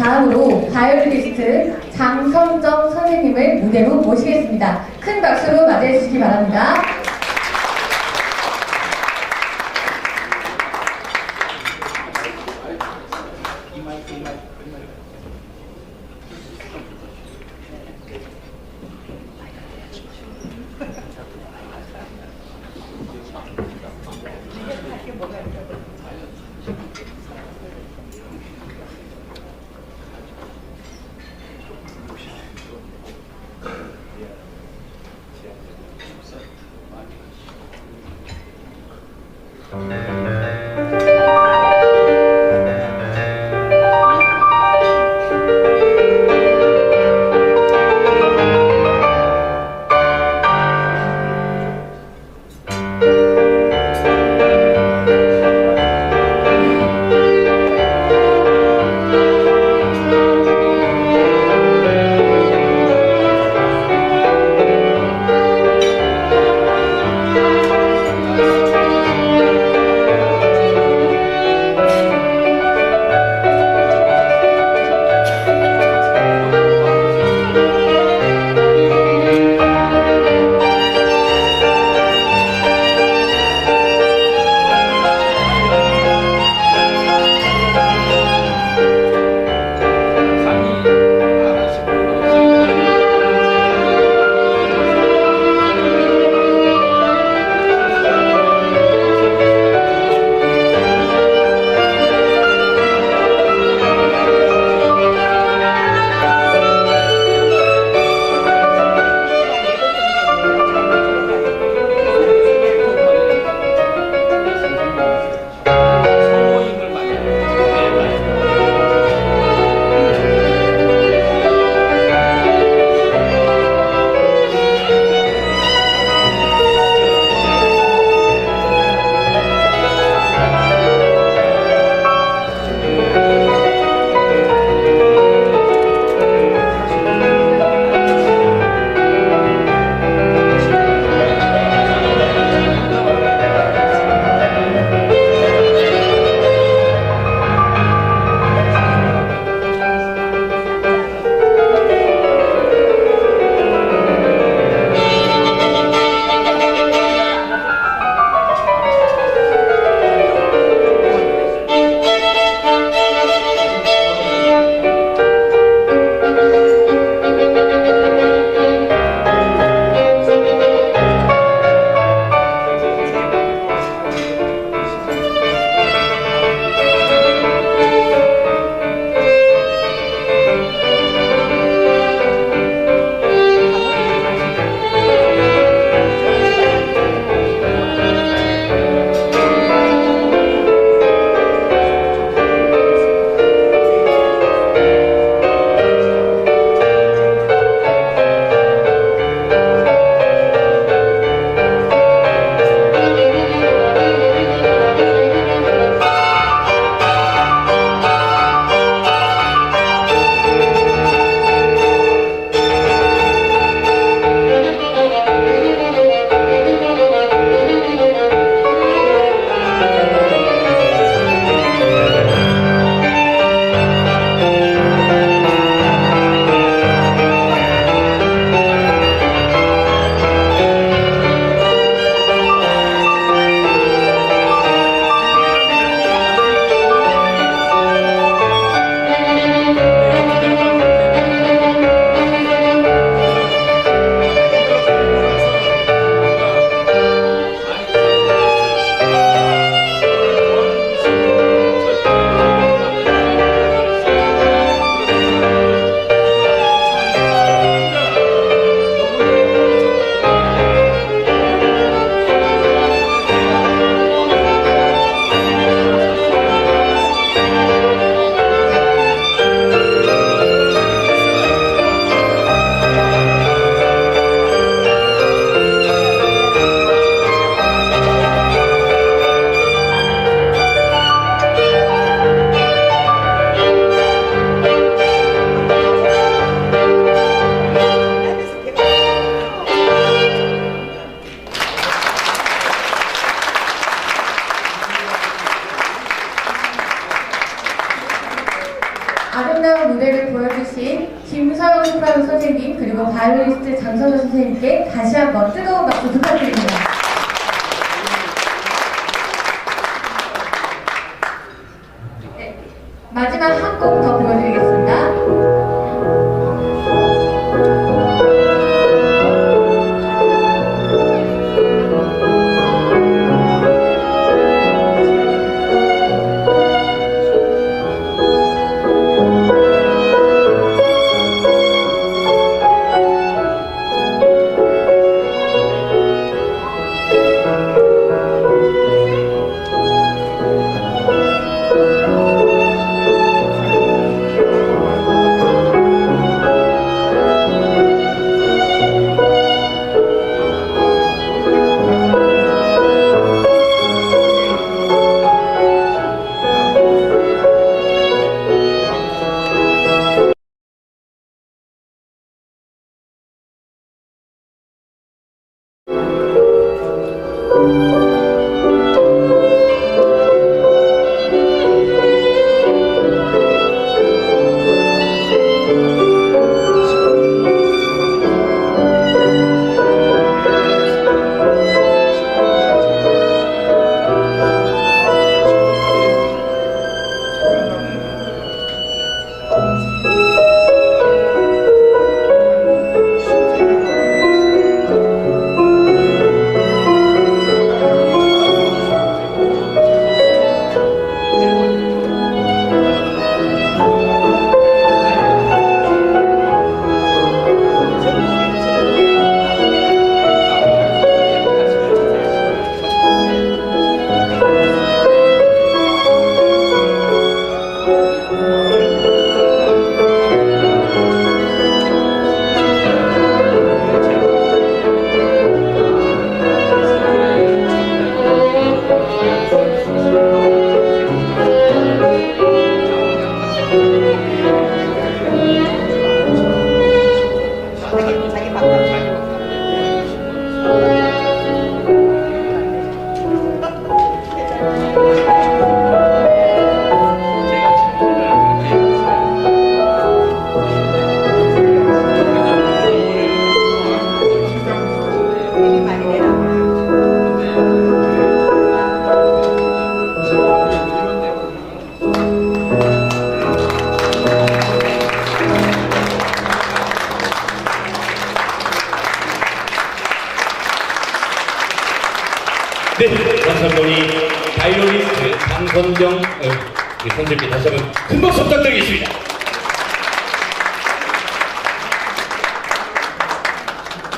다음으로 바이올리니스트 장성정 선생님을 무대로 모시겠습니다. 큰 박수로 맞이해 주시기 바랍니다. 아름다운 무대를 보여주신 김서영 소프라노 선생님 그리고 바이올리스트 장선우 선생님께 다시 한번 뜨거운 박수 부탁드립니다. 네, 마지막 한 곡 더 보여드리겠습니다. 네, 감사합니다. 바이올리스트 장선정 선생님께 다시 한번 큰 박수 부탁드리겠습니다.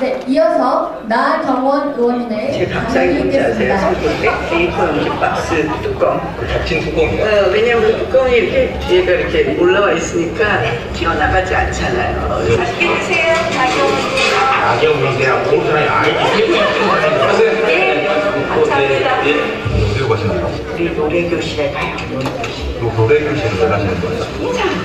네, 이어서 나경원 의원님의 강연이 있겠습니다. A4 용지 박스 뚜껑, 닫힌 뚜껑이요? 왜냐면 그 뚜껑이 이렇게 뒤에가 이렇게 올라와 있으니까 튀어나가지 않잖아요. 맛있게 드세요, 나경원이야, 모르잖아요. 감사합니다. 어디로 가시는 거예요? 우리 노래교실에 가요, 노래교실. 노래교실을 왜 가시는 거예요?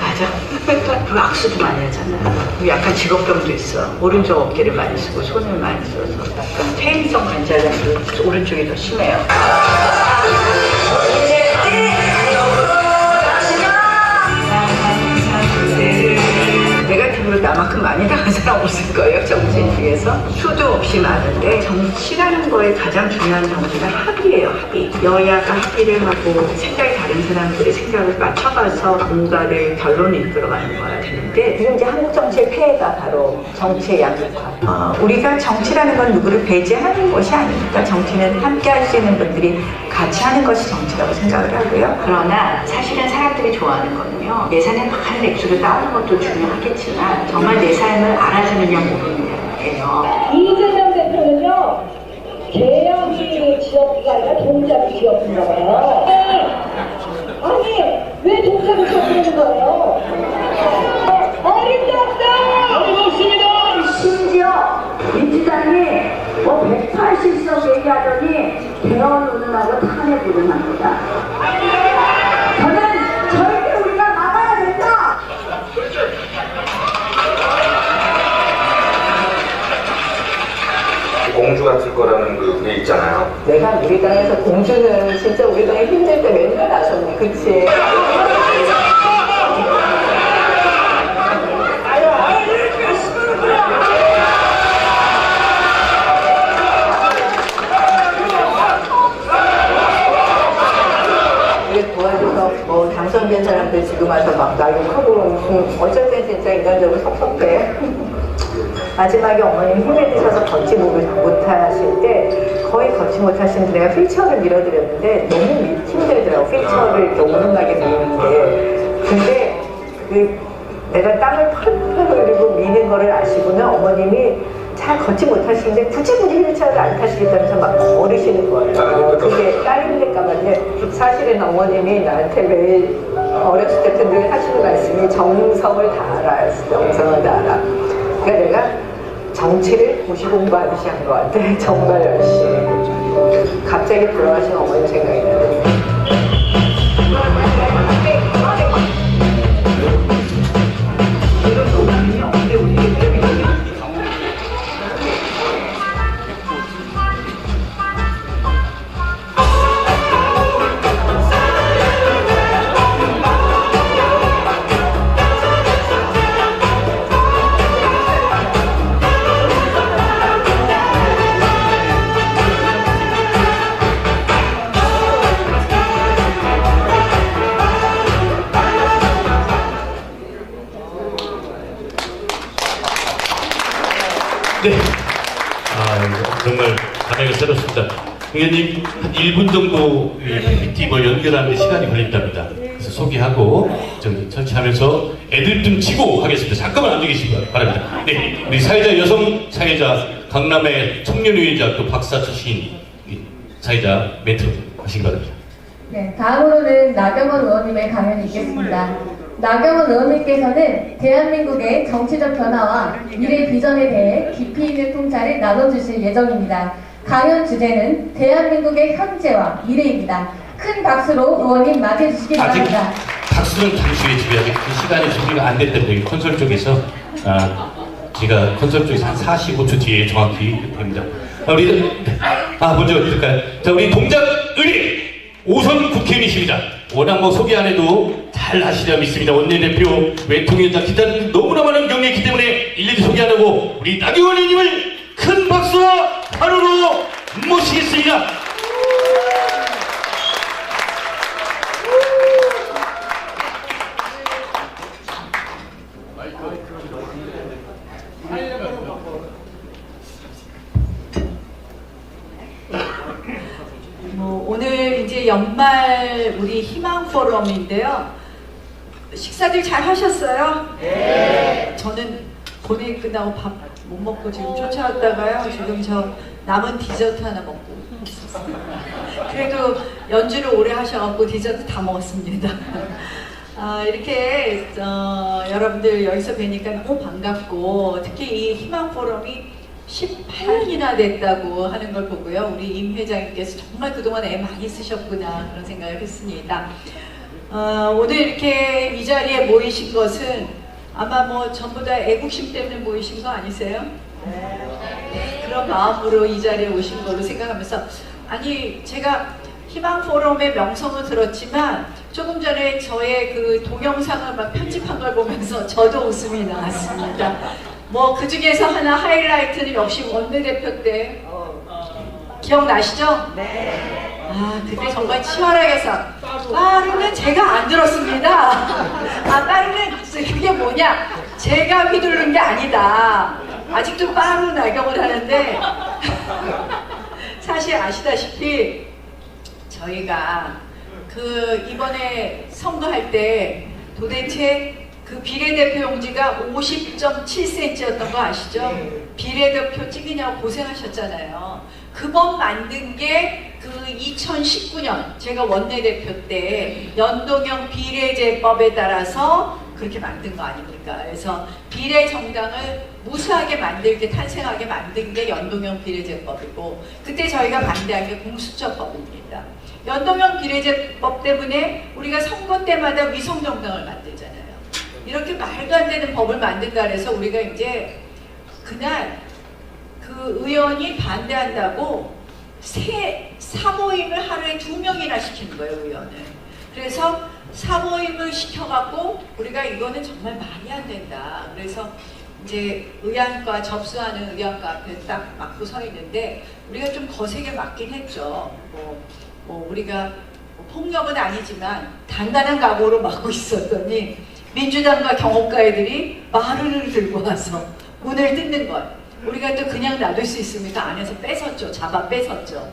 맞아. 그 악수도 많이 하잖아요. 약간 직업병도 있어. 오른쪽 어깨를 많이 쓰고 손을 많이 써서 약간 퇴행성 관절염도 오른쪽이 더 심해요. 네거티브를 나만큼 많이 당한 사람 없을 거예요. 정치 중에서 수도 없이 많은데 정치라는 거에 가장 중요한 정치가 합의예요. 합의. 여야가 합의를 하고 생각이 다른 사람들의 생각을 맞춰가서 뭔가를 결론을 이끌어가는 거야 되는데 지금 이제 한국 정치의 폐해가 바로 정치의 양극화. 우리가 정치라는 건 누구를 배제하는 것이 아니니까 정치는 함께 할 수 있는 분들이 같이 하는 것이 정치라고 생각을 하고요. 그러나 사실은 사람들이 좋아하는 거는요. 예산에 많은 액수를 따오는 것도 중요하겠지만 정말 내 삶을 알아주느냐 모르느냐예요. 이재명 대표는요. 계약이 지역구가 아니라 동작이 지역구인가 봐요. 아니 왜 동작을 지역구는 거예요? 어림도 없다! 어림없습니다! 심지어 민주당이 180석 얘기하더니 개헌 운운하고 탄핵 운운합니다. 저는 절대 우리가 막아야 된다! 공주 같을 거라는 그게 있잖아요. 내가 우리 당에서 공주는 진짜 우리 당에 힘들 때 맨날 나섰네, 그치? 도와줘서 뭐 당선된 사람들 지금 와서 막 낙용하고 어쩔 땐 진짜 인간적으로 섭섭해. 마지막에 어머님 힘에 드셔서 걷지 못하실 때 거의 걷지 못하시는데 내가 휠체어를 밀어드렸는데 너무 힘들더라고. 휠체어를 이렇게 오르막에 미는 게. 근데 내가 땀을 펄펄 흘리고 미는 거를 아시고는 어머님이 잘 걷지 못하시는데 굳이 휠체어를 안 타시겠다면서 막 걸으시는 거예요. 그게 딸 힘들까봐. 근데 사실은 어머님이 나한테 매일 어렸을 때부터 늘 하시는 말씀이 정성을 다하라. 정성을 다하라. 그러니까 내가 정치를 고시 공부하듯이 한 것 같아. 정말 열심히. 갑자기 돌아가신 어머님 생각이 나요. 네. 정말 감회가 새롭습니다. 의원님 한 1분 정도 PPT 연결하는데 시간이 걸린답니다. 그래서 소개하고 좀 설치하면서 애들 좀 치고 하겠습니다. 잠깐만 앉아 계시기 바랍니다. 네, 우리 사회자 여성 사회자 강남의 청년의회자 또 박사 출신 사회자 멘트 하시기 바랍니다. 네, 다음으로는 나경원 의원님의 강연이 있겠습니다. 나경원 의원님께서는 대한민국의 정치적 변화와 미래 비전에 대해 깊이 있는 통찰을 나눠주실 예정입니다. 강연 주제는 대한민국의 현재와 미래입니다. 큰 박수로 의원님 맞이해주시기 바랍니다. 박수는 잠시 후에 준비, 아직 그 시간이 준비가 안 됐다고 여기 컨설 쪽에서 제가 컨설 쪽에서 한 45초 뒤에 정확히 됩니다. 먼저 어떨까요? 자, 우리 동작 의뢰 오선 국회의원이십니다. 워낙 소개 안 해도 잘 아시리라 믿습니다. 원내대표, 외통위원장 기타 너무나 많은 경력이 있기 때문에 일일이 소개 안 하고 우리 나경원 의원님을 큰 박수와 환호로 모시겠습니다. 오늘 이제 연말 우리 희망 포럼인데요. 식사들 잘 하셨어요? 네. 저는 본회의 끝나고 밥 못 먹고 지금 쫓아왔다가요. 지금 저 남은 디저트 하나 먹고 그래도 연주를 오래 하셔갖고 디저트 다 먹었습니다. 이렇게 여러분들 여기서 뵈니까 너무 반갑고 특히 이 희망 포럼이 18년이나 됐다고 하는 걸 보고요. 우리 임 회장님께서 정말 그동안 애 많이 쓰셨구나 그런 생각을 했습니다. 오늘 이렇게 이 자리에 모이신 것은 아마 전부 다 애국심 때문에 모이신 거 아니세요? 네. 그런 마음으로 이 자리에 오신 걸로 생각하면서 제가 희망 포럼의 명성은 들었지만 조금 전에 저의 그 동영상을 막 편집한 걸 보면서 저도 웃음이 나왔습니다. 그 중에서 하나 하이라이트는 역시 원내대표 때 기억나시죠? 네. 그때 정말 치열하게 빠르는 제가 안 들었습니다. 빠르는 그게 뭐냐? 제가 휘두른 게 아니다. 아직도 빠르 나경을 하는데 사실 아시다시피 저희가 이번에 선거할 때 도대체 그 비례대표 용지가 50.7cm였던 거 아시죠? 비례대표 찍으냐고 고생하셨잖아요. 그번 만든 게 2019년 제가 원내대표 때 연동형 비례제법에 따라서 그렇게 만든 거 아닙니까? 그래서 비례정당을 무수하게 만들게 탄생하게 만든 게 연동형 비례제법이고 그때 저희가 반대한 게 공수처법입니다. 연동형 비례제법 때문에 우리가 선거 때마다 위성정당을 만들잖아요. 이렇게 말도 안 되는 법을 만든다 그래서 우리가 이제 그날 의원이 반대한다고 사모임을 하루에 2명이나 시키는 거예요, 의원을. 그래서 사모임을 시켜갖고 우리가 이거는 정말 말이 안 된다. 그래서 이제 의안과 접수하는 의안과 앞에 딱 막고 서 있는데 우리가 좀 거세게 맞긴 했죠. 우리가 폭력은 아니지만 단단한 각오로 막고 있었더니 민주당과 경호과 애들이 마루를 들고 와서 문을 뜯는 것. 우리가 또 그냥 놔둘 수 있습니까? 안에서 뺏었죠. 잡아 뺏었죠.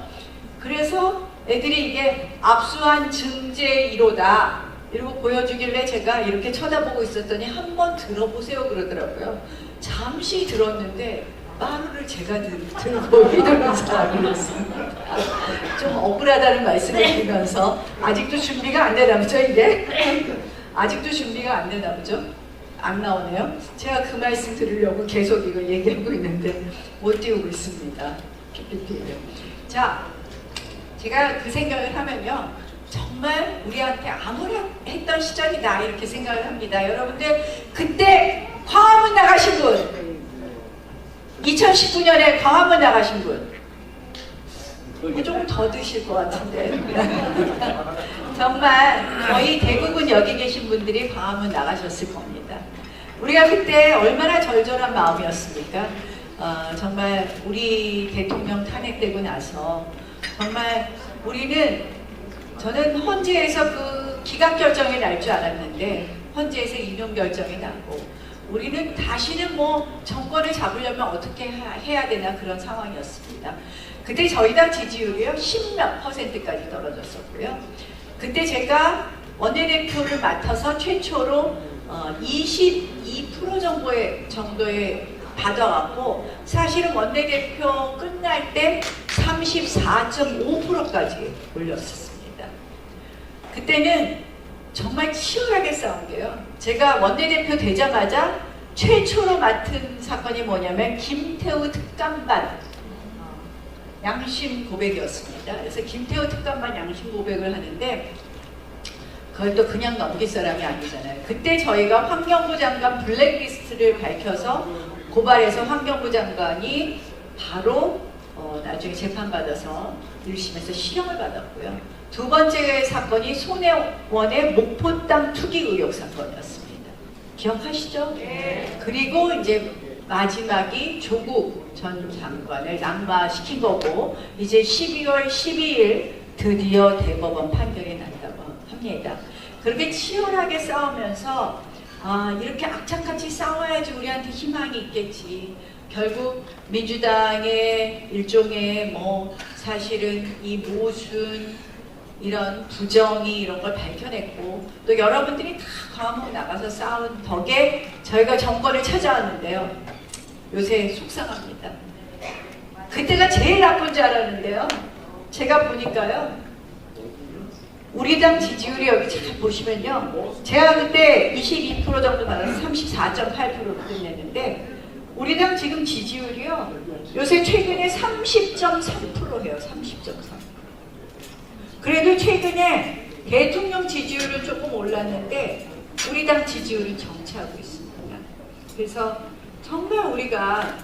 그래서 애들이 이게 압수한 증제 1호다 이러고 보여주길래 제가 이렇게 쳐다보고 있었더니 한번 들어보세요 그러더라고요. 잠시 들었는데 마루를 제가 들고 휘두른 사람이었습니다. 좀 억울하다는 말씀을 드리면서 아직도 준비가 안 되나 보죠 이게? 아직도 준비가 안 되나 보죠? 안 나오네요. 제가 그 말씀 들으려고 계속 이거 얘기하고 있는데 못 띄우고 있습니다. PPT를. 자, 제가 그 생각을 하면요. 정말 우리한테 아무나 했던 시절이다 이렇게 생각을 합니다. 여러분들 그때 광화문 나가신 분 2019년에 광화문 나가신 분 조금 더 드실 것 같은데 정말 거의 대부분 여기 계신 분들이 광화문 나가셨을 겁니다. 우리가 그때 얼마나 절절한 마음이었습니까? 정말 우리 대통령 탄핵되고 나서 정말 저는 헌재에서 그 기각 결정이 날 줄 알았는데 헌재에서 인용 결정이 났고 우리는 다시는 뭐 정권을 잡으려면 어떻게 해야 되나 그런 상황이었습니다. 그때 저희 당 지지율이요 10몇 %까지 떨어졌었고요. 그때 제가 원내대표를 맡아서 최초로 22% 정도에 받아왔고 사실은 원내대표 끝날 때 34.5%까지 올렸었습니다. 그때는 정말 치열하게 싸운 게요. 제가 원내대표 되자마자 최초로 맡은 사건이 뭐냐면 김태우 특감반 양심 고백이었습니다. 그래서 김태우 특감반 양심 고백을 하는데 그걸 또 그냥 넘길 사람이 아니잖아요. 그때 저희가 환경부 장관 블랙리스트를 밝혀서 고발해서 환경부 장관이 바로 나중에 재판받아서 1심에서 실형을 받았고요. 두 번째 사건이 손혜원의 목포 땅 투기 의혹 사건이었습니다. 기억하시죠? 네. 그리고 이제 마지막이 조국 전 장관을 낙마시킨 거고 이제 12월 12일 드디어 대법원 판결이 났다고 합니다. 그렇게 치열하게 싸우면서 이렇게 악착같이 싸워야지 우리한테 희망이 있겠지. 결국 민주당의 일종의 사실은 이 모순 이런 부정이 이런 걸 밝혀냈고 또 여러분들이 다 광화문 나가서 싸운 덕에 저희가 정권을 찾아왔는데요. 요새 속상합니다. 그때가 제일 나쁜 줄 알았는데요. 제가 보니까요. 우리 당 지지율이 여기 잘 보시면요. 제가 그때 22% 정도 받아서 34.8%로 끝냈는데 우리 당 지금 지지율이요. 요새 최근에 30.3%예요. 30.3%. 그래도 최근에 대통령 지지율은 조금 올랐는데 우리 당 지지율은 정체하고 있습니다. 그래서 정말 우리가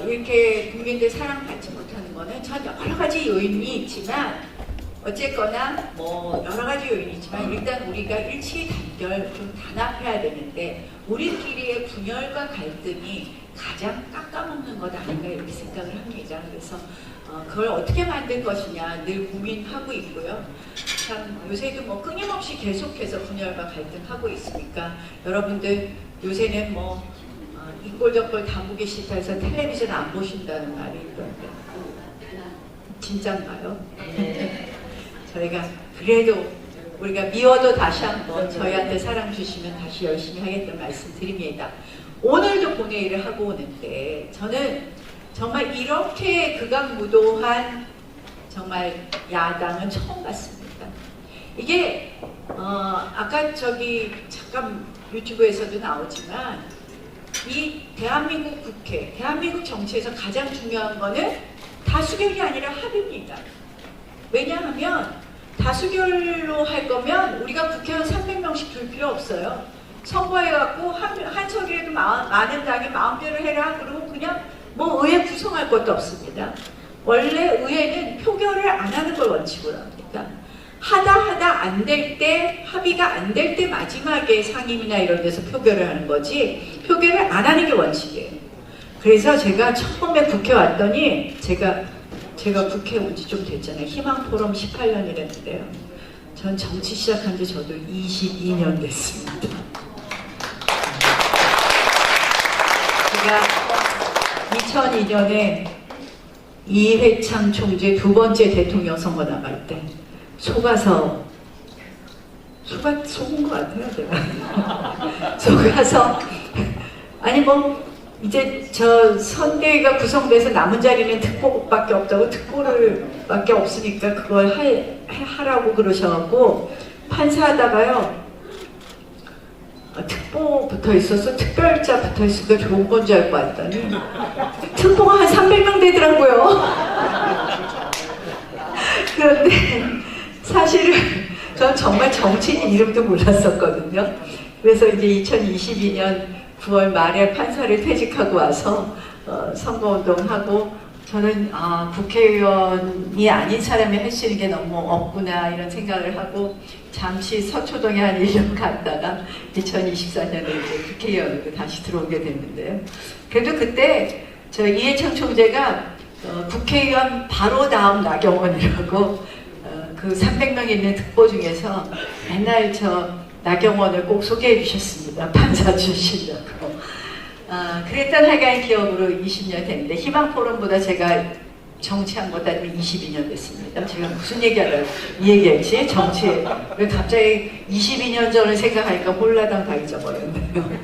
이렇게 국민들 사랑받지 못하는 거는 전 여러 가지 요인이 있지만 어쨌거나 여러 가지 요인이 있지만 일단 우리가 일치단결 좀 단합해야 되는데 우리끼리의 분열과 갈등이 가장 깎아먹는 것 아닌가 이렇게 생각을 합니다. 그래서 그걸 어떻게 만든 것이냐 늘 고민하고 있고요. 참 요새도 끊임없이 계속해서 분열과 갈등하고 있으니까 여러분들 요새는 이꼴저꼴 다 보기 싫다 해서 텔레비전 안 보신다는 말이 있던데 진짠가요? 저희가 그래도 우리가 미워도 다시 한번 저희한테 사랑 주시면 다시 열심히 하겠다는 말씀 드립니다. 오늘도 본회의를 하고 오는데 저는 정말 이렇게 극악무도한 정말 야당은 처음 봤습니다. 이게 아까 잠깐 유튜브에서도 나오지만 이 대한민국 국회, 대한민국 정치에서 가장 중요한 거는 다수결이 아니라 합의입니다. 왜냐하면 다수결로 할 거면 우리가 국회의원 300명씩 둘 필요 없어요. 선거해갖고 한석이라도 많은 당이 마음대로 해라 그러고 그냥 의회 구성할 것도 없습니다. 원래 의회는 표결을 안 하는 걸 원칙으로 합니다. 하다 안 될 때, 합의가 안 될 때 마지막에 상임이나 이런 데서 표결을 하는 거지 표결을 안 하는 게 원칙이에요. 그래서 제가 처음에 국회 왔더니 제가 제가 국회 온 지 좀 됐잖아요. 희망포럼 18년이랬는데요. 전 정치 시작한 지 저도 22년 됐습니다. 제가 2002년에 이회창 총재 두 번째 대통령 선거 나갈 때 속은 것 같아요, 제가. 속아서 아니 뭐 이제 저 선대위가 구성돼서 남은 자리는 특보밖에 없다고 특보를 밖에 없으니까 그걸 하라고 그러셔갖고 판사하다가요 특보 붙어 있어서 특별자 붙어 있으니까 좋은 건 줄 알고 왔더니 특보가 한 300명 되더라고요. 그런데 사실은 전 정말 정치인 이름도 몰랐었거든요. 그래서 이제 2022년 9월 말에 판사를 퇴직하고 와서 선거운동하고 저는 국회의원이 아닌 사람이 할 수 있는 게 너무 없구나 이런 생각을 하고 잠시 서초동에 한 1년 갔다가 2024년에 이제 국회의원으로 다시 들어오게 됐는데요. 그래도 그때 저 이해창 총재가 국회의원 바로 다음 나경원이라고 그 300명 있는 특보 중에서 맨날 저 나경원을 꼭 소개해 주셨습니다. 판사 출신이라고. 그랬던 하여간 기억으로 20년 됐는데 희망포럼보다 제가 정치한 것 따지면 22년 됐습니다. 제가 무슨 얘기하다가 이 얘기했지? 정치에. 왜 갑자기 22년 전을 생각하니까 홀라당 다 잊어버렸네요.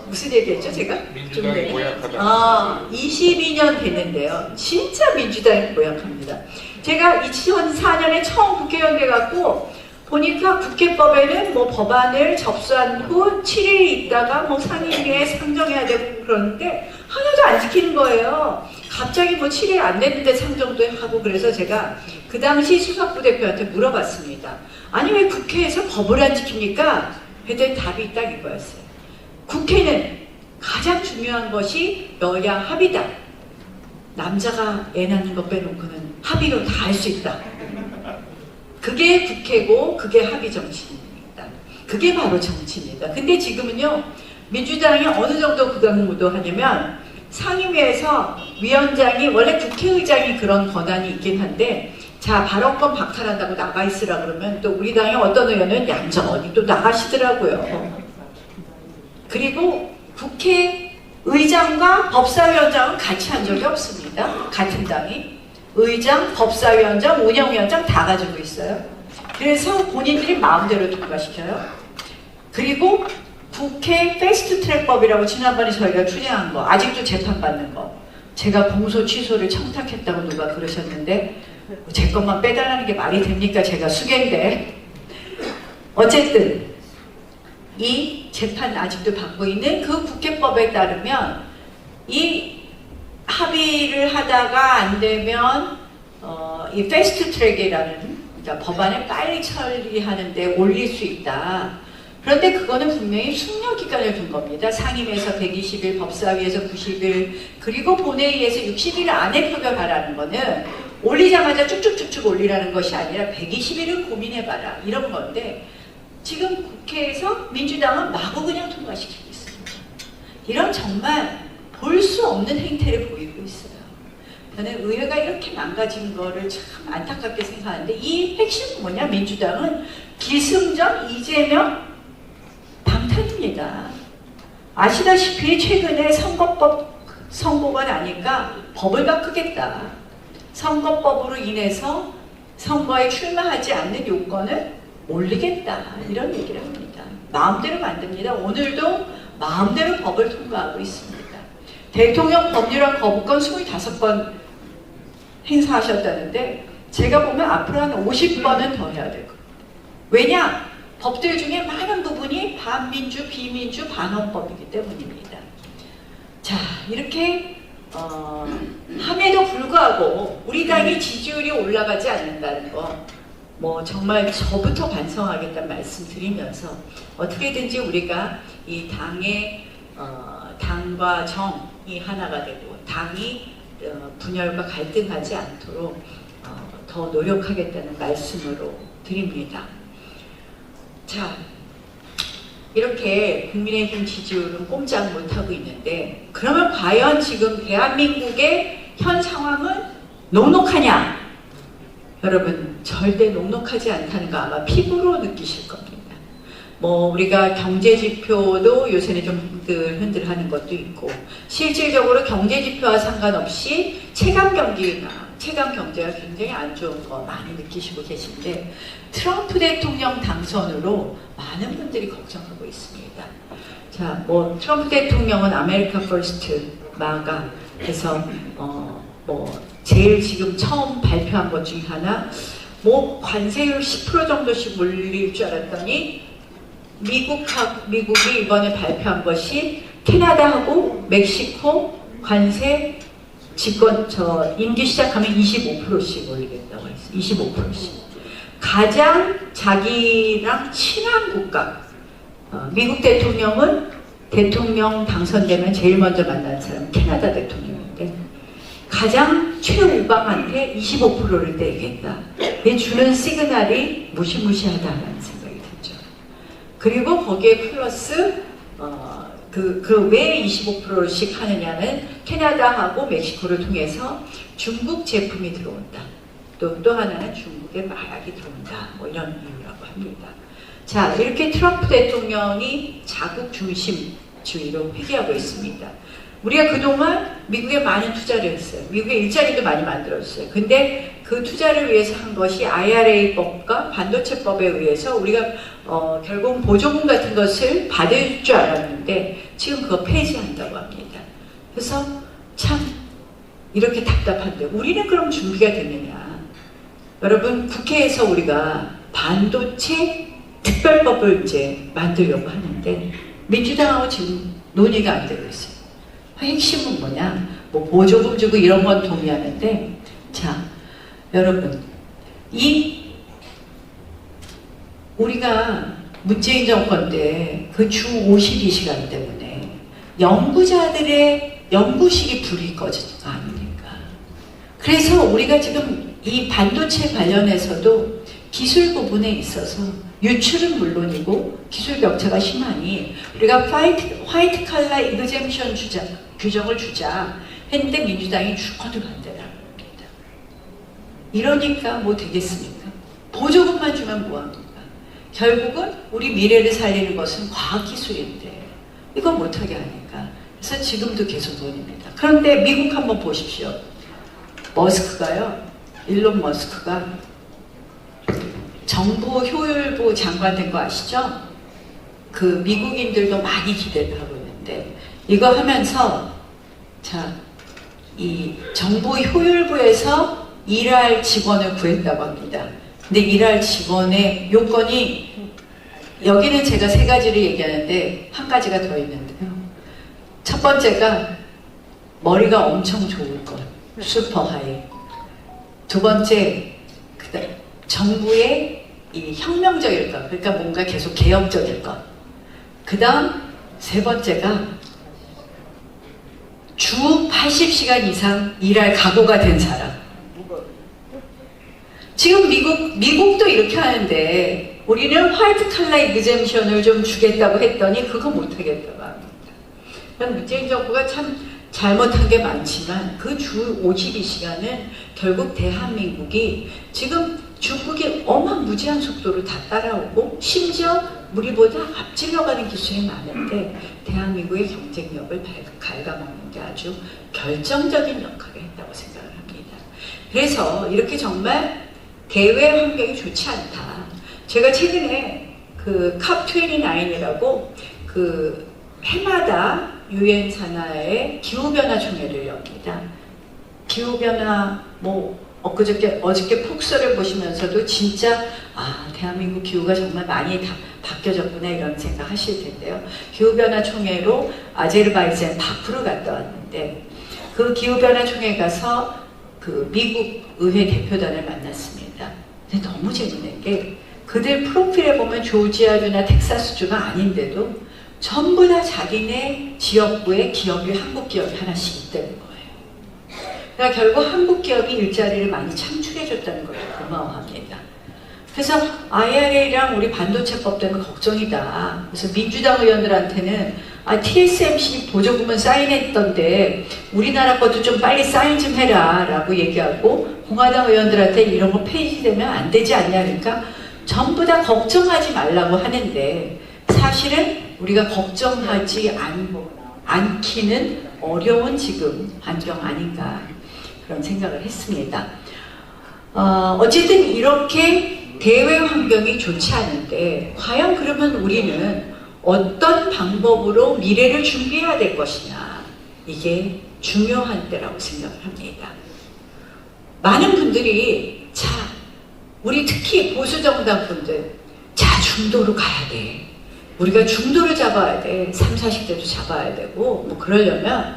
무슨 얘기했죠 제가? 민주당이 고약하다. 22년 됐는데요. 진짜 민주당이 고약합니다. 제가 2004년에 처음 국회의원 돼갖고 보니까 국회법에는 뭐 법안을 접수한 후 7일 있다가 뭐 상임위에 상정해야 되고 그러는데 하나도 안 지키는 거예요. 갑자기 뭐 7일 안 됐는데 상정도 하고 그래서 제가 그 당시 수석부 대표한테 물어봤습니다. 아니 왜 국회에서 법을 안 지킵니까? 그랬더니 답이 딱 이거였어요. 국회는 가장 중요한 것이 여야 합의다. 남자가 애 낳는 거 빼놓고는 합의로 다 할 수 있다. 그게 국회고 그게 합의 정치입니다. 그게 바로 정치입니다. 근데 지금은요 민주당이 어느 정도 극악무도하냐면 상임위에서 위원장이 원래 국회의장이 그런 권한이 있긴 한데 자 발언권 박탈한다고 나가 있으라 그러면 또 우리 당의 어떤 의원은 얌전히 또 나가시더라고요. 그리고 국회의장과 법사위원장은 같이 한 적이 없습니다. 같은 당이. 의장, 법사위원장, 운영위원장 다 가지고 있어요. 그래서 본인들이 마음대로 통과시켜요. 그리고 국회 패스트트랙법이라고 지난번에 저희가 추진한 거 아직도 재판받는 거 제가 공소 취소를 청탁했다고 누가 그러셨는데 제 것만 빼달라는 게 말이 됩니까? 제가 수개인데 어쨌든 이 재판 아직도 받고 있는 그 국회법에 따르면 이 합의를 하다가 안 되면 이 패스트 트랙이라는 그러니까 법안을 빨리 처리하는데 올릴 수 있다. 그런데 그거는 분명히 숙려 기간을 둔 겁니다. 상임위에서 120일, 법사위에서 90일, 그리고 본회의에서 60일 안에 표결하라는 거는 올리자마자 쭉쭉쭉쭉 올리라는 것이 아니라 120일을 고민해봐라 이런 건데 지금 국회에서 민주당은 마구 그냥 통과시키고 있습니다. 이런 정말 볼 수 없는 행태를 보이고 있어요. 저는 의회가 이렇게 망가진 거를 참 안타깝게 생각하는데 이 핵심은 뭐냐? 민주당은 기승전 이재명 방탄입니다. 아시다시피 최근에 선거법 선고가 나니까 법을 바꾸겠다. 선거법으로 인해서 선거에 출마하지 않는 요건을 올리겠다. 이런 얘기를 합니다. 마음대로 만듭니다. 오늘도 마음대로 법을 통과하고 있습니다. 대통령 법률안 거부권 25번 행사하셨다는데 제가 보면 앞으로 한 50번은 더 해야 될 겁니다. 왜냐? 법들 중에 많은 부분이 반민주, 비민주, 반헌법이기 때문입니다. 자, 이렇게 함에도 불구하고 우리 당이 지지율이 올라가지 않는다는 거 뭐 정말 저부터 반성하겠다는 말씀 드리면서 어떻게든지 우리가 이 당의 당과 정이 하나가 되고 당이 분열과 갈등하지 않도록 더 노력하겠다는 말씀으로 드립니다. 자, 이렇게 국민의힘 지지율은 꼼짝 못하고 있는데 그러면 과연 지금 대한민국의 현 상황은 녹록하냐? 여러분 절대 녹록하지 않다는 거 아마 피부로 느끼실 겁니다. 뭐 우리가 경제 지표도 요새는 좀 흔들하는 것도 있고 실질적으로 경제 지표와 상관없이 체감 경제가 굉장히 안 좋은 거 많이 느끼시고 계신데 트럼프 대통령 당선으로 많은 분들이 걱정하고 있습니다. 자, 뭐 트럼프 대통령은 아메리카 퍼스트 마가 해서 뭐 제일 지금 처음 발표한 것 중에 하나 뭐 관세율 10% 정도씩 올릴 줄 알았더니 미국이 이번에 발표한 것이 캐나다하고 멕시코 관세 임기 시작하면 25%씩 올리겠다고 했어요. 25%씩. 가장 자기랑 친한 국가 미국 대통령은 대통령 당선되면 제일 먼저 만난 사람은 캐나다 대통령인데 가장 최우방한테 25%를 떼겠다. 주는 시그널이 무시무시하다는 생각이 들죠. 그리고 거기에 플러스 왜 25%씩 하느냐는 캐나다하고 멕시코를 통해서 중국 제품이 들어온다. 또 하나는 중국의 마약이 들어온다. 뭐 이런 이유라고 합니다. 자, 이렇게 트럼프 대통령이 자국 중심주의로 회귀하고 있습니다. 우리가 그동안 미국에 많은 투자를 했어요. 미국에 일자리도 많이 만들었어요. 근데 그 투자를 위해서 한 것이 IRA법과 반도체법에 의해서 우리가 결국 보조금 같은 것을 받을 줄 알았는데 지금 그거 폐지한다고 합니다. 그래서 참 이렇게 답답한데 우리는 그럼 준비가 됐느냐. 여러분 국회에서 우리가 반도체 특별법을 이제 만들려고 하는데 민주당하고 지금 논의가 안 되고 있어요. 핵심은 뭐냐? 뭐 보조금 주고 이런 건 동의하는데 자 여러분 우리가 문재인 정권 때 그 주 52시간 때문에 연구자들의 연구실이 불이 꺼진 거 아닙니까? 그래서 우리가 지금 이 반도체 관련해서도 기술 부분에 있어서 유출은 물론이고 기술 격차가 심하니 우리가 화이트 칼라 이그젬션 규정을 주자 했는데 민주당이 죽어도 반대를 합니다. 이러니까 뭐 되겠습니까? 보조금만 주면 뭐합니까? 결국은 우리 미래를 살리는 것은 과학기술인데 이거 못하게 하니까 그래서 지금도 계속 논의입니다. 그런데 미국 한번 보십시오. 일론 머스크가 정부 효율부 장관 된 거 아시죠? 그 미국인들도 많이 기대를 하고 있는데 이거 하면서 자, 이 정부 효율부에서 일할 직원을 구했다고 합니다. 근데 일할 직원의 요건이 여기는 제가 3가지를 얘기하는데 한 가지가 더 있는데요. 첫 번째가 머리가 엄청 좋을 것, 슈퍼 하이. 두 번째, 정부의 이 혁명적일 것, 그러니까 뭔가 계속 개혁적일 것. 그 다음 세 번째가 주 80시간 이상 일할 각오가 된 사람. 지금 미국도 이렇게 하는데 우리는 화이트 칼라 이그젬션을 좀 주겠다고 했더니 그거 못하겠다고 합니다. 문재인 정부가 참 잘못한 게 많지만 그 주 52시간은 결국 대한민국이 지금 중국이 어마무지한 속도로 다 따라오고 심지어 우리보다 앞질러가는 기술이 많은데 대한민국의 경쟁력을 갉아먹는 게 아주 결정적인 역할을 했다고 생각을 합니다. 그래서 이렇게 정말 대외 환경이 좋지 않다. 제가 최근에 그 컵29이라고 그 해마다 유엔 산하의 기후변화 총회를 엽니다. 기후변화 어저께 폭설을 보시면서도 진짜 대한민국 기후가 정말 많이 바뀌어졌구나 이런 생각 하실 텐데요. 기후변화 총회로 아제르바이잔 바쿠를 갔다 왔는데 그 기후변화 총회 가서 그 미국 의회 대표단을 만났습니다. 근데 너무 재밌는 게 그들 프로필에 보면 조지아주나 텍사스주가 아닌데도 전부 다 자기네 지역구에 기업이 한국 기업이 하나씩 있다는 거예요. 그러니까 결국 한국 기업이 일자리를 많이 창출해줬다는 것도 고마워합니다. 그래서 IRA랑 우리 반도체법 때문에 걱정이다. 그래서 민주당 의원들한테는 TSMC 보조금은 사인했던데 우리나라 것도 좀 빨리 사인 좀 해라 라고 얘기하고 공화당 의원들한테 이런 거 폐지되면 안 되지 않냐, 그러니까 전부 다 걱정하지 말라고 하는데 사실은 우리가 걱정하지 않기는 어려운 지금 환경 아닌가 그런 생각을 했습니다. 어쨌든 이렇게 대외 환경이 좋지 않은데 과연 그러면 우리는 어떤 방법으로 미래를 준비해야 될 것이냐, 이게 중요한 때라고 생각을 합니다. 많은 분들이 자, 우리 특히 보수정당 분들, 자, 중도로 가야 돼. 우리가 중도를 잡아야 돼. 30, 40대도 잡아야 되고 뭐 그러려면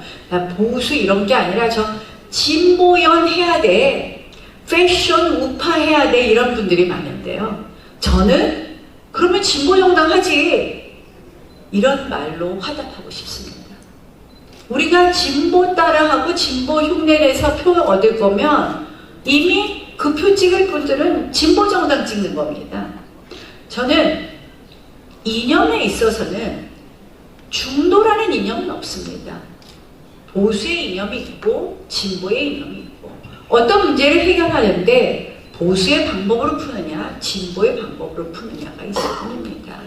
보수 이런 게 아니라 저 진보연 해야 돼. 패션 우파 해야 돼. 이런 분들이 많은데요. 저는 그러면 진보정당 하지. 이런 말로 화답하고 싶습니다. 우리가 진보 따라하고 진보 흉내내서 표 얻을 거면 이미 그 표 찍을 분들은 진보정당 찍는 겁니다. 저는 이념에 있어서는 중도라는 이념은 없습니다. 보수의 이념이 있고 진보의 이념이 있고 어떤 문제를 해결하는데 보수의 방법으로 푸느냐 진보의 방법으로 푸느냐가 있을 뿐입니다.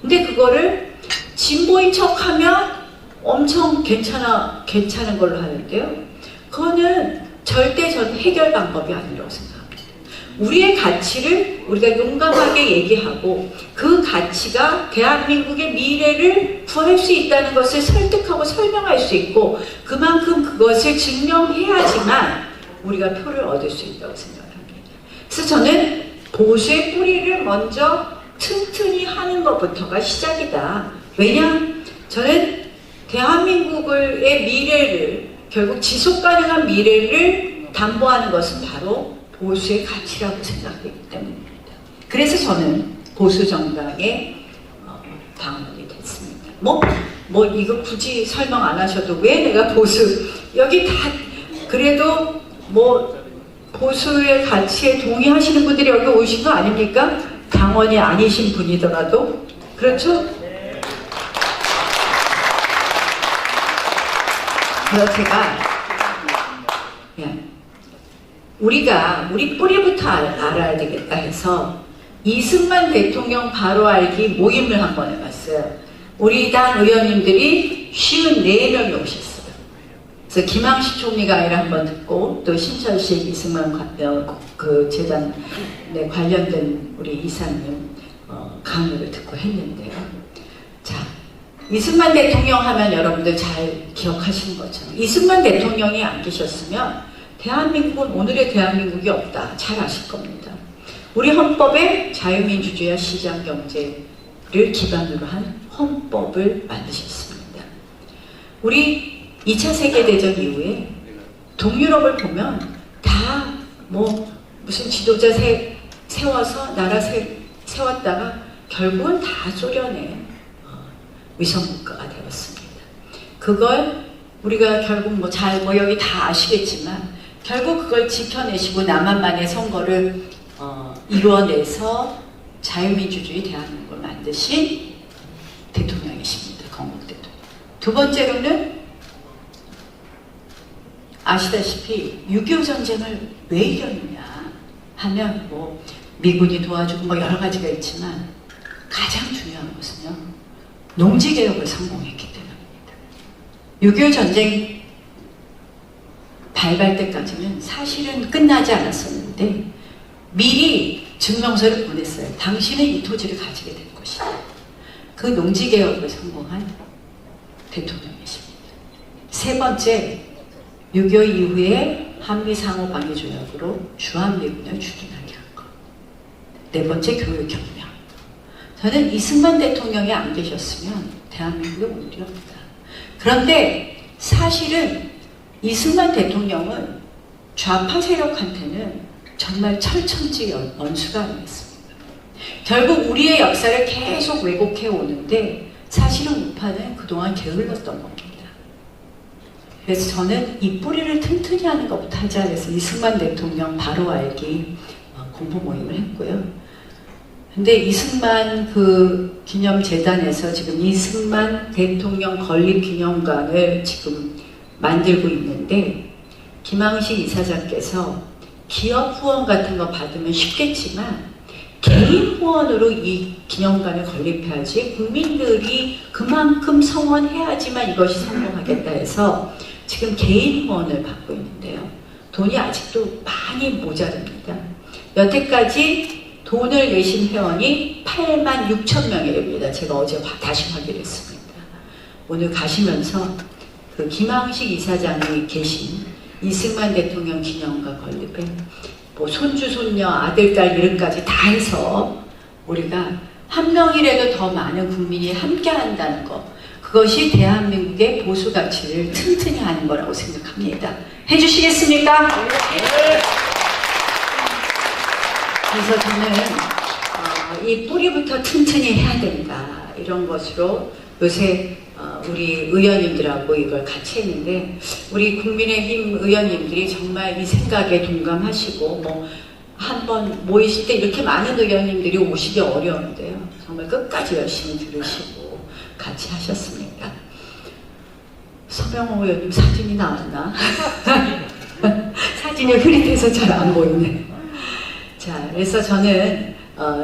근데 그거를 진보인 척하면 엄청 괜찮은 걸로 하는데요. 그거는 절대 전 해결 방법이 아니라고 생각합니다. 우리의 가치를 우리가 용감하게 얘기하고 그 가치가 대한민국의 미래를 구할 수 있다는 것을 설득하고 설명할 수 있고 그만큼 그것을 증명해야지만 우리가 표를 얻을 수 있다고 생각합니다. 그래서 저는 보수의 뿌리를 먼저 튼튼히 하는 것부터가 시작이다. 왜냐? 저는 대한민국의 미래를 결국 지속 가능한 미래를 담보하는 것은 바로 보수의 가치라고 생각하기 때문입니다. 그래서 저는 보수 정당에 당원이 됐습니다. 뭐 이거 굳이 설명 안 하셔도 왜 내가 보수 여기 다 그래도 뭐 보수의 가치에 동의하시는 분들이 여기 오신 거 아닙니까? 당원이 아니신 분이더라도 그렇죠? 그래서 제가 우리 뿌리부터 알아야 되겠다 해서 이승만 대통령 바로 알기 모임을 한번 해봤어요. 우리 당 의원님들이 54명이 오셨어요. 그래서 김항식 총리가 아니라 한번 듣고 또 신철식 이승만 그 재단에 관련된 우리 이사님 강의를 듣고 했는데요. 자, 이승만 대통령 하면 여러분들 잘 기억하시는 것처럼 이승만 대통령이 안 계셨으면 대한민국은 오늘의 대한민국이 없다. 잘 아실 겁니다. 우리 헌법에 자유민주주의와 시장경제를 기반으로 한 헌법을 만드셨습니다. 우리 2차 세계대전 이후에 동유럽을 보면 다 뭐 무슨 지도자 세워서 나라 세웠다가 결국은 다 소련의 위성국가가 되었습니다. 그걸 우리가 결국 여기 다 아시겠지만 결국 그걸 지켜내시고 남한만의 선거를 이루어내서 자유민주주의 대한민국을 만드신 대통령이십니다. 건국 대통령. 두 번째로는 아시다시피 6.25 전쟁을 왜 이겼느냐 하면 뭐 미군이 도와주고 뭐 여러 가지가 있지만 가장 중요한 것은요. 농지개혁을 성공했기 때문입니다. 6.25 전쟁 발발 때까지는 사실은 끝나지 않았었는데 미리 증명서를 보냈어요. 당신은 이 토지를 가지게 될 것이다. 그 농지개혁을 성공한 대통령이십니다. 세 번째, 6.25 이후에 한미상호방위조약으로 주한미군을 출근하게 한 것. 네 번째, 교육혁명. 저는 이승만 대통령이 안 계셨으면 대한민국이 오늘이 없다. 그런데 사실은 이승만 대통령은 좌파 세력한테는 정말 철천지 원수가 아니었습니다. 결국 우리의 역사를 계속 왜곡해 오는데 사실은 우파는 그동안 게을렀던 겁니다. 그래서 저는 이 뿌리를 튼튼히 하는 것부터 하자 해서 이승만 대통령 바로 알기 공부 모임을 했고요. 근데 이승만 그 기념재단에서 지금 이승만 대통령 건립기념관을 지금 만들고 있는데, 김항식 이사장께서 기업 후원 같은 거 받으면 쉽겠지만 개인 후원으로 이 기념관을 건립해야지, 국민들이 그만큼 성원해야지만 이것이 성공하겠다 해서 지금 개인 후원을 받고 있는데요. 돈이 아직도 많이 모자랍니다. 여태까지 돈을 내신 회원이 8만 6천 명이 됩니다. 제가 어제 다시 확인했습니다. 오늘 가시면서 그 김항식 이사장이 계신 이승만 대통령 기념관 건립에 뭐 손주, 손녀, 아들, 딸 이름까지 다 해서 우리가 한 명이라도 더 많은 국민이 함께 한다는 것, 그것이 대한민국의 보수 가치를 튼튼히 하는 거라고 생각합니다. 해주시겠습니까? 네. 그래서 저는 이 뿌리부터 튼튼히 해야 된다, 이런 것으로 요새 우리 의원님들하고 이걸 같이 했는데, 우리 국민의힘 의원님들이 정말 이 생각에 동감하시고, 뭐 한번 모이실 때 이렇게 많은 의원님들이 오시기 어려운데요, 정말 끝까지 열심히 들으시고 같이 하셨습니다. 서명호 의원님 사진이 나왔나? 사진이 흐릿해서 잘 안 보이네. 자, 그래서 저는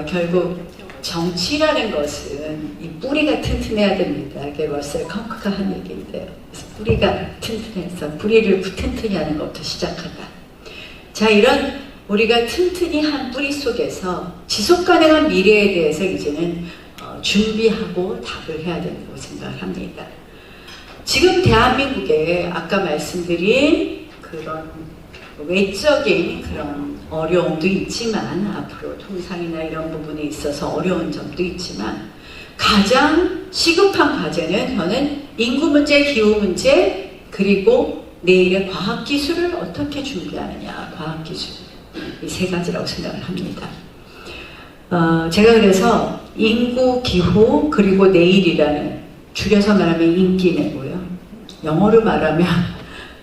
결국 정치라는 것은 이 뿌리가 튼튼해야 됩니다. 이게 러셀 콩크가 한 얘기인데요. 그래서 뿌리가 튼튼해서 뿌리를 튼튼히 하는 것부터 시작한다. 자, 이런 우리가 튼튼히 한 뿌리 속에서 지속 가능한 미래에 대해서 이제는 준비하고 답을 해야 된다고 생각을 합니다. 지금 대한민국에 아까 말씀드린 그런 외적인 그런 어려움도 있지만, 앞으로 통상이나 이런 부분에 있어서 어려운 점도 있지만, 가장 시급한 과제는 저는 인구 문제, 기후 문제, 그리고 내일의 과학기술을 어떻게 준비하느냐, 과학기술, 이 세 가지라고 생각을 합니다. 제가 그래서 인구, 기후, 그리고 내일이라는, 줄여서 말하면 인기네고요, 영어로 말하면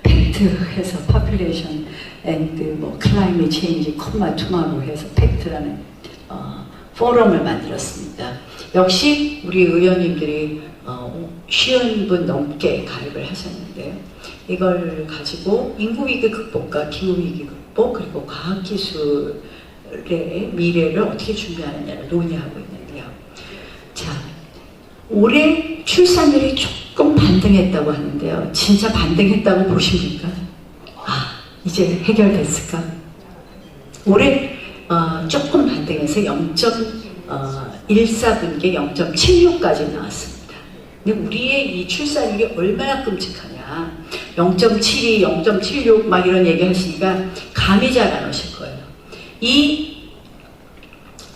팩트 해서 population and 뭐 climate change, 투마로 해서 팩트라는 포럼을 만들었습니다. 역시 우리 의원님들이 50분 넘게 가입을 하셨는데요. 이걸 가지고 인구위기 극복과 기후위기 극복, 그리고 과학기술의 미래를 어떻게 준비하느냐를 논의하고 있는데요. 자, 올해 출산율이 조금 반등했다고 하는데요. 진짜 반등했다고 보십니까? 이제 해결됐을까? 올해 조금 반등해서 0.14분기 0.76까지 나왔습니다. 근데 우리의 이 출산율이 얼마나 끔찍하냐, 0.72, 0.76 막 이런 얘기 하시니까 감이 잘 안 오실 거예요. 이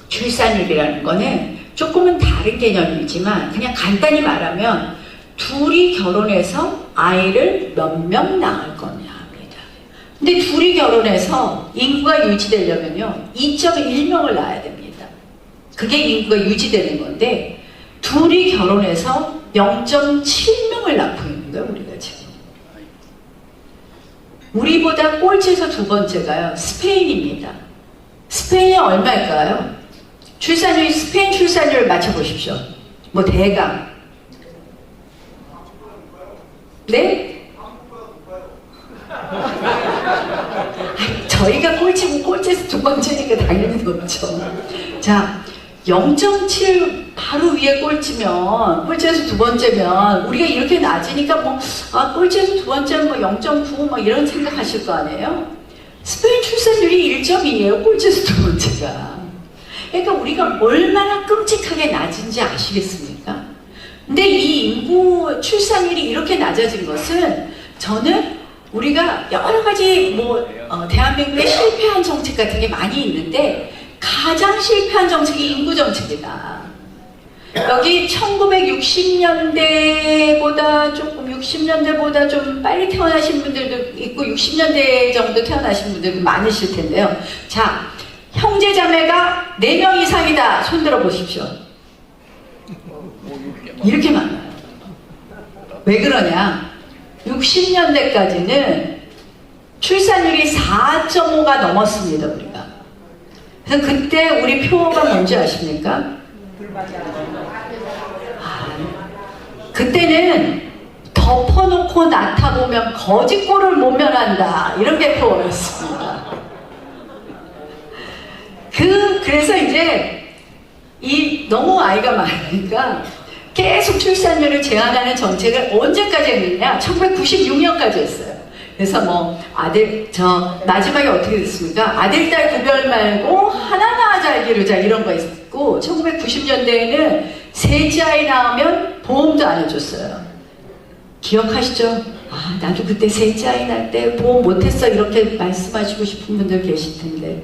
출산율이라는 거는 조금은 다른 개념이지만, 그냥 간단히 말하면 둘이 결혼해서 아이를 몇 명 낳을 거냐 합니다. 근데 둘이 결혼해서 인구가 유지되려면요 2.1명을 낳아야 됩니다. 그게 인구가 유지되는 건데, 둘이 결혼해서 0.7명을 낳고 있는 거예요, 우리가 지금. 우리보다 꼴찌에서 두 번째가요, 스페인입니다. 스페인이 얼마일까요? 출산율, 스페인 출산율을 맞춰보십시오. 뭐 대강. 네? 저희가 꼴찌고 꼴찌에서 두 번째니까 당연히 높죠. 자, 0.7 바로 위에 꼴찌면, 꼴찌에서 두 번째면 우리가 이렇게 낮으니까 뭐 꼴찌에서 두 번째는 뭐 0.9 뭐 이런 생각하실 거 아니에요? 스페인 출산율이 1.2예요. 꼴찌에서 두 번째가. 그러니까 우리가 얼마나 끔찍하게 낮은지 아시겠습니까? 근데 이 인구 출산율이 이렇게 낮아진 것은, 저는 우리가 여러 가지 뭐 대한민국에 실패한 정책 같은 게 많이 있는데, 가장 실패한 정책이 인구 정책이다. 여기 1960년대보다 조금, 60년대보다 좀 빨리 태어나신 분들도 있고 60년대 정도 태어나신 분들도 많으실 텐데요. 자, 형제자매가 4명 이상이다. 손들어 보십시오. 이렇게 많아요. 왜 그러냐? 60년대까지는 출산율이 4.5가 넘었습니다, 우리가. 그래서 그때 우리 표어가 뭔지 뭔지 아십니까? 그때는 덮어놓고 나타보면 거짓골을 못 면한다 이런 게 표어였습니다. 그래서 이제 너무 아이가 많으니까 계속 출산율을 제한하는 정책을 언제까지 했느냐? 1996년까지 했어요. 그래서 뭐 마지막에 어떻게 됐습니까? 아들, 딸 구별 말고 하나 잘 기르자 이런 거 있고 1990년대에는 셋째 아이 낳으면 보험도 안 해줬어요. 기억하시죠? 아, 나도 그때 셋째 아이 낳을 때 보험 못했어 이렇게 말씀하시고 싶은 분들 계실 텐데.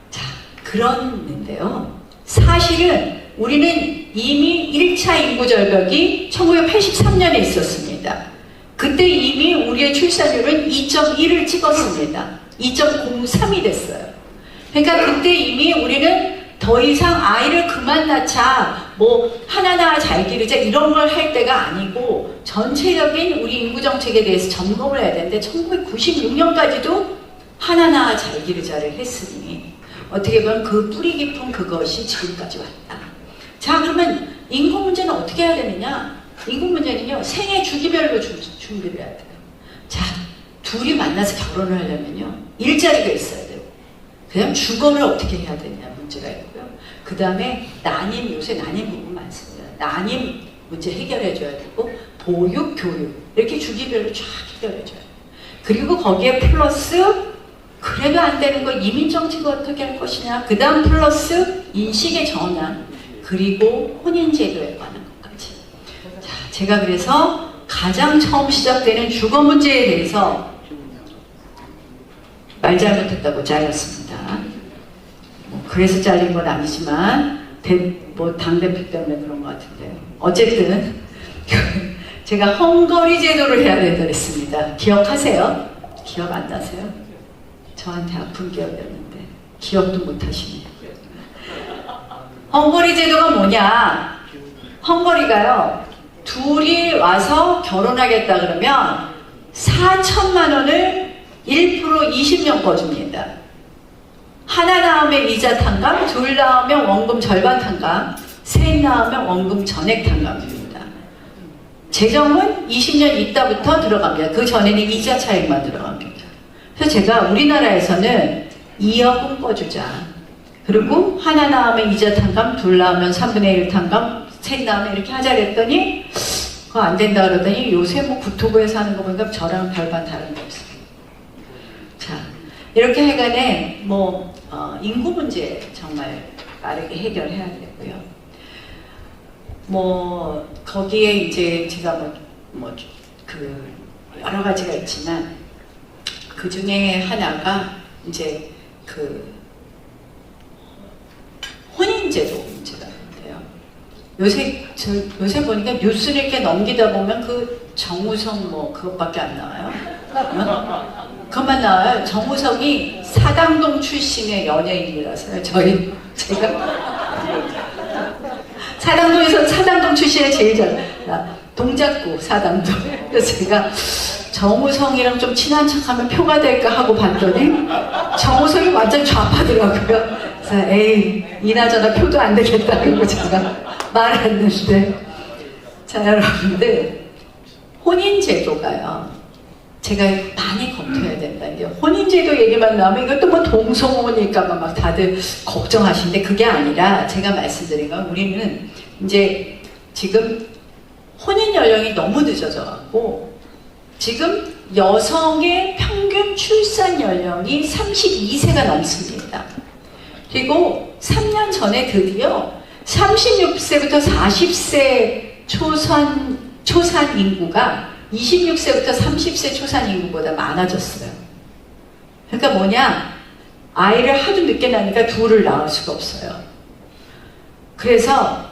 자, 그런데요. 사실은 우리는 이미 1차 인구 절벽이 1983년에 있었습니다. 그때 이미 우리의 출산율은 2.1을 찍었습니다. 2.03이 됐어요. 그러니까 그때 이미 우리는 더 이상 아이를 그만 낳자, 뭐 하나 잘 기르자 이런 걸 할 때가 아니고 전체적인 우리 인구 정책에 대해서 점검을 해야 되는데 1996년까지도 하나 잘 기르자를 했으니 어떻게 보면 그 뿌리 깊은 그것이 지금까지 왔다. 자, 그러면 인구 문제는 어떻게 해야 되느냐? 인구 문제는요, 생애 주기별로 준비를 해야 돼요. 자, 둘이 만나서 결혼을 하려면요, 일자리가 있어야 되고, 그 다음 주거를 어떻게 해야 되냐 문제가 있고요. 그 다음에 요새 난임 부분 많습니다. 난임 문제 해결해줘야 되고, 보육, 교육, 이렇게 주기별로 쫙 해결해줘야 돼요. 그리고 거기에 플러스, 그래도 안 되는 거 이민정책을 어떻게 할 것이냐, 그 다음 플러스 인식의 전환, 그리고 혼인제도에 관한 것까지. 자, 제가 그래서 가장 처음 시작되는 주거 문제에 대해서 말 잘못했다고 잘렸습니다. 그래서 잘린 건 아니지만 당대표 때문에 그런 것 같은데요. 어쨌든 제가 헝거리 제도를 해야 된다 그랬습니다. 기억하세요? 기억 안 나세요? 저한테 아픈 기억이었는데 기억도 못 하시네요. 헝거리 제도가 뭐냐? 헝거리가요, 둘이 와서 결혼하겠다 그러면 4천만 원을 1% 20년 꺼줍니다. 하나 낳으면 이자 탕감, 둘 낳으면 원금 절반 탕감, 셋 낳으면 원금 전액 탕감입니다. 재정은 20년 있다부터 들어갑니다. 그 전에는 이자 차익만 들어갑니다. 그래서 제가 우리나라에서는 2억은 꺼주자. 그리고 하나 낳으면 이자 탕감, 둘 낳으면 3분의 1 탕감, 셋 낳으면 이렇게 하자 그랬더니 그거 안 된다 그러더니 요새 뭐 국토부에서 하는 거 보니까 저랑 별반 다른 거 없어요. 자, 이렇게 해간에 인구 문제 정말 빠르게 해결해야 되고요. 거기에 이제 제가 여러 가지가 있지만 그 중에 하나가 이제 혼인제도 문제가 있는데요. 요새 보니까 뉴스를 이렇게 넘기다 보면 그 정우성 그것밖에 안 나와요. 그것만 나와요. 정우성이 사당동 출신의 연예인이라서요. 제가 사당동에서 사당동 출신의 제일 동작구 사당동. 그래서 제가 정우성이랑 좀 친한 척하면 표가 될까 하고 봤더니 정우성이 완전 좌파더라고요. 그래서 에이, 이나저나 표도 안 되겠다 그러고 제가 말했는데, 자, 여러분들, 혼인제도가요, 제가 많이 검토해야 된다. 이게 혼인제도 얘기만 나오면 이것도 동성혼일까봐 막 다들 걱정하시는데 그게 아니라 제가 말씀드린 건 우리는 이제 지금 혼인 연령이 너무 늦어져 갖고 지금 여성의 평균 출산 연령이 32세가 넘습니다. 그리고 3년 전에 드디어 36세부터 40세 초산 인구가 26세부터 30세 초산 인구보다 많아졌어요. 그러니까 뭐냐? 아이를 하도 늦게 낳으니까 둘을 낳을 수가 없어요. 그래서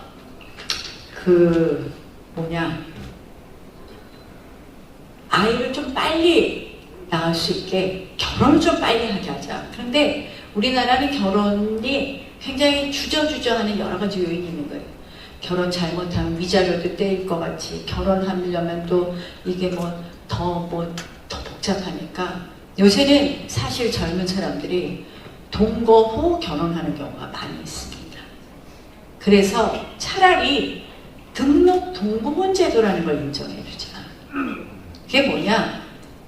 아이를 좀 빨리 낳을 수 있게 결혼을 좀 빨리 하게 하자. 그런데 우리나라는 결혼이 굉장히 주저하는 여러 가지 요인이 있는 거예요. 결혼 잘못하면 위자료도 떼일 것 같이, 결혼하려면 또 이게 더 복잡하니까 요새는 사실 젊은 사람들이 동거 후 결혼하는 경우가 많이 있습니다. 그래서 차라리 등록 동거혼 제도라는 걸 인정해주자. 그게 뭐냐?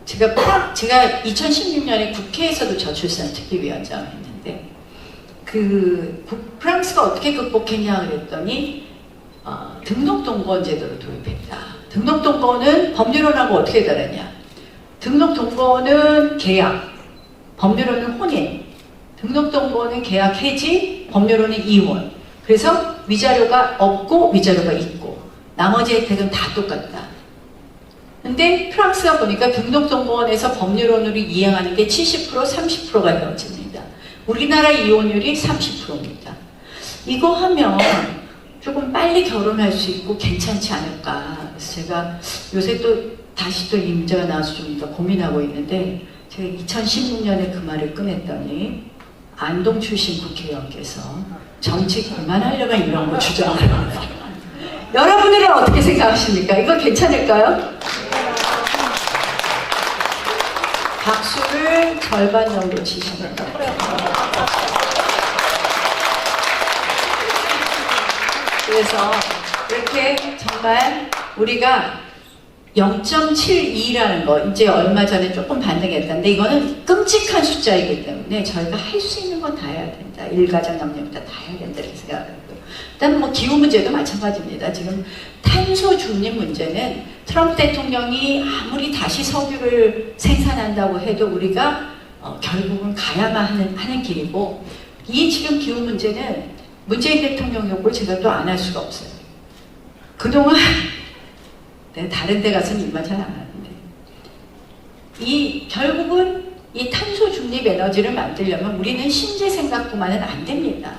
제가 2016년에 국회에서도 저출산 특별위원장을 했는데 프랑스가 어떻게 극복했냐 그랬더니 등록 동거혼 제도를 도입했다. 등록 동거혼은 법률론하고 어떻게 다르냐? 등록 동거혼은 계약, 법률론은 혼인. 등록 동거혼은 계약 해지, 법률론은 이혼. 그래서 위자료가 없고 위자료가 있고 나머지 혜택은 다 똑같다. 근데 프랑스가 보니까 등록 동거원에서 법률론으로 이행하는 게 70%, 30%가 이루어집니다. 우리나라 이혼율이 30%입니다. 이거 하면 조금 빨리 결혼할 수 있고 괜찮지 않을까. 그래서 제가 요새 다시 이 문제가 나와서 좀 더 고민하고 있는데, 제가 2016년에 그 말을 꺼냈더니 안동 출신 국회의원께서 정치 그만하려면 이런 거 주장을 합니다. 여러분들은 어떻게 생각하십니까? 이거 괜찮을까요? 박수를 절반 정도 치십니다. 그래서 이렇게 정말 우리가 0.72라는 거 이제 얼마 전에 조금 반등했다는데 이거는 끔찍한 숫자이기 때문에 저희가 할 수 있는 건 다 해야 된다. 일가정 남녀부터 다 해야 된다 이렇게 생각합니다. 일단 뭐 기후 문제도 마찬가지입니다. 지금 탄소 중립 문제는 트럼프 대통령이 아무리 다시 석유를 생산한다고 해도 우리가 결국은 가야만 하는 길이고, 이 지금 기후 문제는 문재인 대통령 욕을 제가 또 안 할 수가 없어요. 그동안 다른 데 가서는 이 말 잘 안 하는데 결국은 이 탄소 중립 에너지를 만들려면 우리는 신재 생각뿐만은 안 됩니다.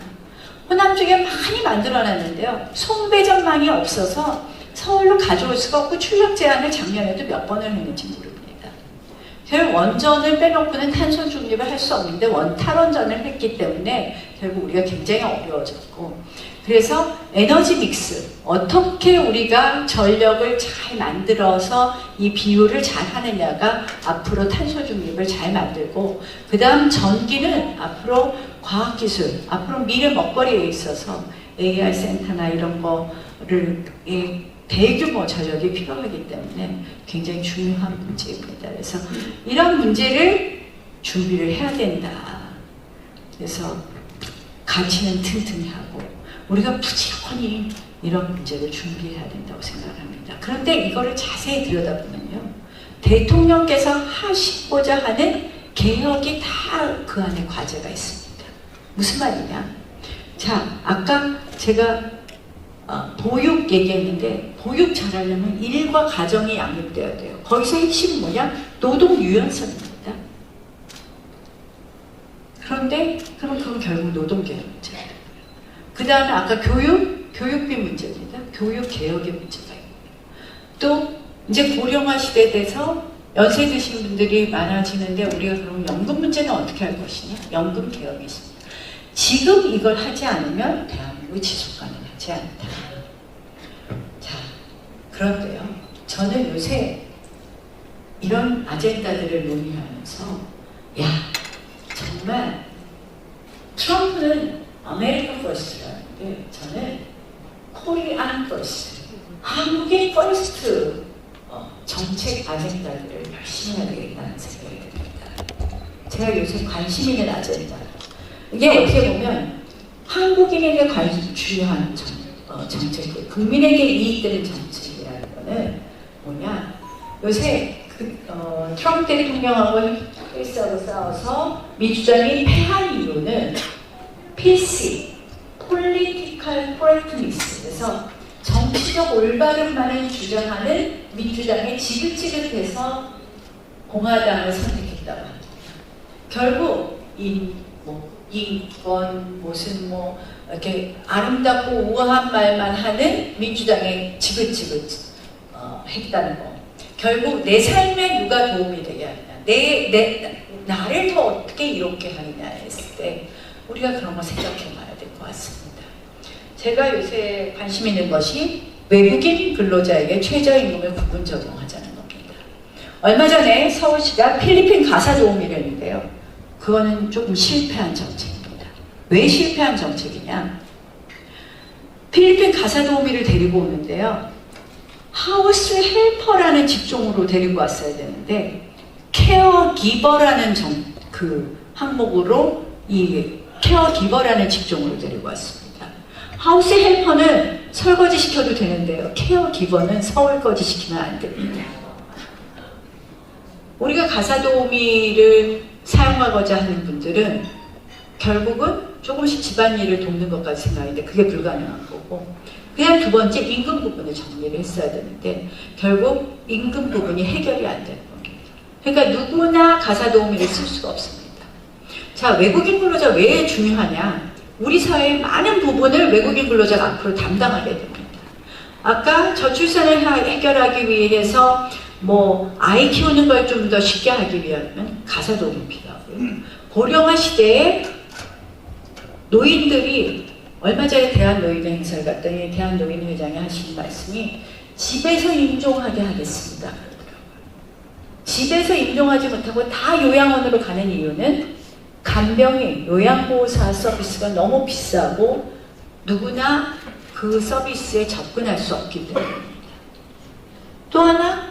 호남 쪽에 많이 만들어놨는데요. 송배전망이 없어서 서울로 가져올 수가 없고 출력 제한을 작년에도 몇 번을 했는지 모릅니다. 결국 원전을 빼놓고는 탄소 중립을 할 수 없는데 탈원전을 했기 때문에 결국 우리가 굉장히 어려워졌고, 그래서 에너지 믹스, 어떻게 우리가 전력을 잘 만들어서 이 비율을 잘 하느냐가 앞으로 탄소 중립을 잘 만들고, 그 다음 전기는 앞으로 과학기술, 앞으로 미래 먹거리에 있어서 AI 센터나 이런 거를 대규모 전력이 필요하기 때문에 굉장히 중요한 문제입니다. 그래서 이런 문제를 준비를 해야 된다. 그래서 가치는 튼튼히 하고 우리가 부지런히 이런 문제를 준비해야 된다고 생각합니다. 그런데 이거를 자세히 들여다보면요, 대통령께서 하시고자 하는 개혁이 다 그 안에 과제가 있습니다. 무슨 말이냐? 자, 아까 제가 보육 얘기했는데, 보육 잘하려면 일과 가정이 양립돼야 돼요. 거기서 핵심은 뭐냐? 노동 유연성입니다. 그런데 그럼 그건 결국 노동개혁 문제예요. 그 다음에 아까 교육비 문제입니다. 교육 개혁의 문제가 있고요. 또 이제 고령화 시대에 대해서 연세 드신 분들이 많아지는데 우리가 그럼 연금 문제는 어떻게 할 것이냐? 연금 개혁이 있습니다. 지금 이걸 하지 않으면 대한민국이 지속 가능하지 않다. 자, 그런데요, 저는 요새 이런 아젠다들을 논의하면서 정말 트럼프는 아메리칸 퍼스트라는데 저는 코리안 퍼스트, 한국의 퍼스트 정책 아젠다들을 열심히 해야 되겠다는 생각이 듭니다. 제가 요새 관심 있는 아젠다, 이게 어떻게 보면 한국인에게 중요한 정책, 국민에게 이익되는 정책이라는 거는 뭐냐? 요새 트럼프 대통령하고 헬스하고 싸워서 민주당이 패한 이유는 PC, Political Correctness에서 정치적 올바름만을 주장하는 민주당이 지긋지긋해서 공화당을 선택했다고 합니다. 결국 인권, 이렇게 아름답고 우아한 말만 하는 민주당에 지긋지긋 했다는 거. 결국 내 삶에 누가 도움이 되게 하느냐, 나를 더 어떻게 이롭게 하느냐 했을 때 우리가 그런 거 생각해 봐야 될 것 같습니다. 제가 요새 관심 있는 것이 외국인 근로자에게 최저임금을 구분 적용하자는 겁니다. 얼마 전에 서울시가 필리핀 가사 도우미를 했는데요, 그거는 조금 실패한 정책입니다. 왜 실패한 정책이냐? 필리핀 가사도우미를 데리고 오는데요. 하우스 헬퍼라는 직종으로 데리고 왔어야 되는데 케어 기버라는 그 항목으로 이 케어 기버라는 직종으로 데리고 왔습니다. 하우스 헬퍼는 설거지 시켜도 되는데요. 케어 기버는 설거지 시키면 안 됩니다. 우리가 가사도우미를 사용하고자 하는 분들은 결국은 조금씩 집안일을 돕는 것까지 생각하는데 그게 불가능한 거고, 그냥 두 번째 임금 부분을 정리를 했어야 되는데 결국 임금 부분이 해결이 안 되는 겁니다. 그러니까 누구나 가사도우미를 쓸 수가 없습니다. 자, 외국인 근로자 왜 중요하냐? 우리 사회의 많은 부분을 외국인 근로자가 앞으로 담당하게 됩니다. 아까 저출산을 해결하기 위해서 뭐 아이 키우는 걸 좀 더 쉽게 하기 위하면 가사도움이 필요하고요. 고령화 시대에 노인들이 얼마 전에 대한노인 행사를 갔더니 대한노인 회장이 하신 말씀이 집에서 임종하게 하겠습니다. 집에서 임종하지 못하고 다 요양원으로 가는 이유는 간병인, 요양보호사 서비스가 너무 비싸고 누구나 그 서비스에 접근할 수 없기 때문입니다. 또 하나,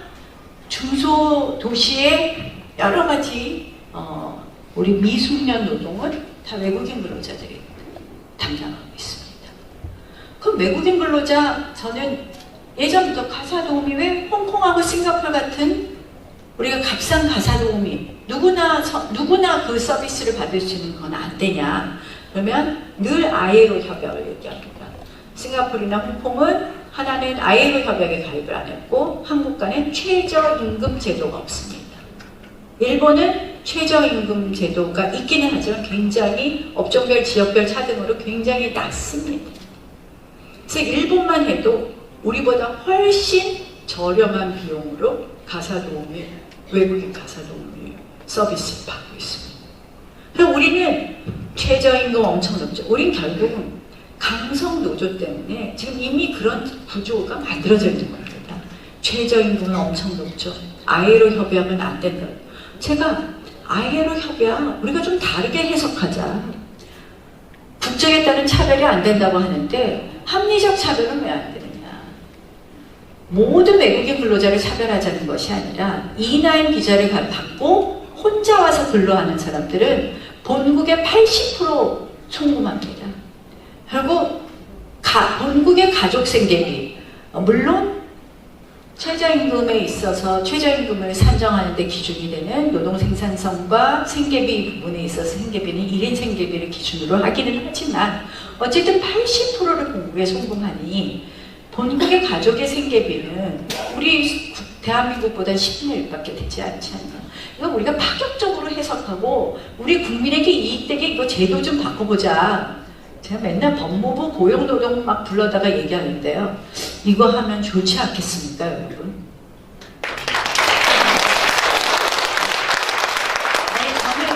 중소도시의 여러 가지 우리 미숙련 노동은 다 외국인 근로자들이 담당하고 있습니다. 그럼 외국인 근로자, 저는 예전부터 가사도우미, 왜 홍콩하고 싱가포르 같은 우리가 값싼 가사도우미 누구나 그 서비스를 받을 수 있는 건 안 되냐? 그러면 늘 ILO 협약을 얘기합니다. 싱가포르나 홍콩은 하나는 ILO 협약에 가입을 안 했고 한국과는 최저임금 제도가 없습니다. 일본은 최저임금 제도가 있기는 하지만 굉장히 업종별, 지역별 차등으로 굉장히 낮습니다. 그래서 일본만 해도 우리보다 훨씬 저렴한 비용으로 가사도우미, 외국인 가사도우미 서비스를 받고 있습니다. 그럼 우리는 최저임금 엄청 높죠. 우린 결국은 강성 노조 때문에 지금 이미 그런 구조가 만들어져 있는 겁니다. 최저임금은 엄청 높죠. ILO 협약은 안 된다. 제가 ILO 협약 우리가 좀 다르게 해석하자. 국적에 따른 차별이 안 된다고 하는데 합리적 차별은 왜 안 되느냐. 모든 외국인 근로자를 차별하자는 것이 아니라 E9 비자를 받고 혼자 와서 근로하는 사람들은 본국의 80% 송금합니다. 그리고 본국의 가족 생계비, 물론 최저임금에 있어서 최저임금을 산정하는 데 기준이 되는 노동생산성과 생계비 부분에 있어서 생계비는 1인 생계비를 기준으로 하기는 하지만 어쨌든 80%를 본국에 송금하니 본국의 가족의 생계비는 우리 대한민국보다 10분의 1밖에 되지 않지 않나. 이거 우리가 파격적으로 해석하고 우리 국민에게 이익되게 이거 제도 좀 바꿔보자. 제가 맨날 법무부 고용노동 막 불러다가 얘기하는데요. 이거 하면 좋지 않겠습니까, 여러분? 아니, 저는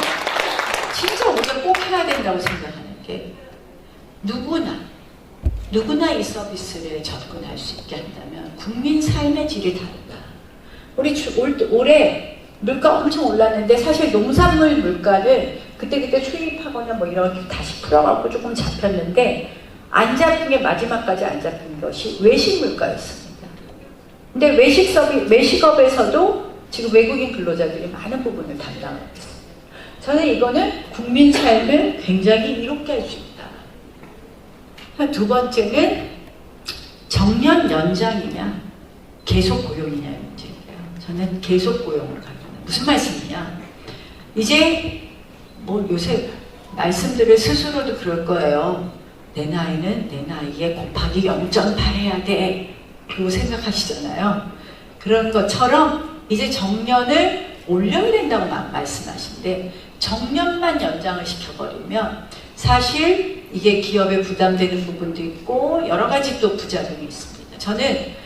진짜 우리가 꼭 해야 된다고 생각하는 게 누구나 이 서비스를 접근할 수 있게 한다면 국민 삶의 질이 다르다. 우리 올해 물가 엄청 올랐는데 사실 농산물 물가를 그때 수입하거나 뭐 이런 다시 풀어갖고 조금 잡혔는데 안 잡힌 게 마지막까지 안 잡힌 것이 외식 물가였습니다. 근데 외식업에서도 지금 외국인 근로자들이 많은 부분을 담당하고 있습니다. 저는 이거는 국민 삶을 굉장히 이롭게 할 수 있다. 두 번째는 정년 연장이냐 계속 고용이냐의 문제예요. 저는 계속 고용을 가져요. 무슨 말씀이냐? 이제 뭐 요새 말씀들을 스스로도 그럴 거예요. 내 나이는 내 나이에 곱하기 0.8 해야 돼. 그거 생각하시잖아요. 그런 것처럼 이제 정년을 올려야 된다고 말씀하시는데 정년만 연장을 시켜버리면 사실 이게 기업에 부담되는 부분도 있고 여러 가지 또 부작용이 있습니다. 저는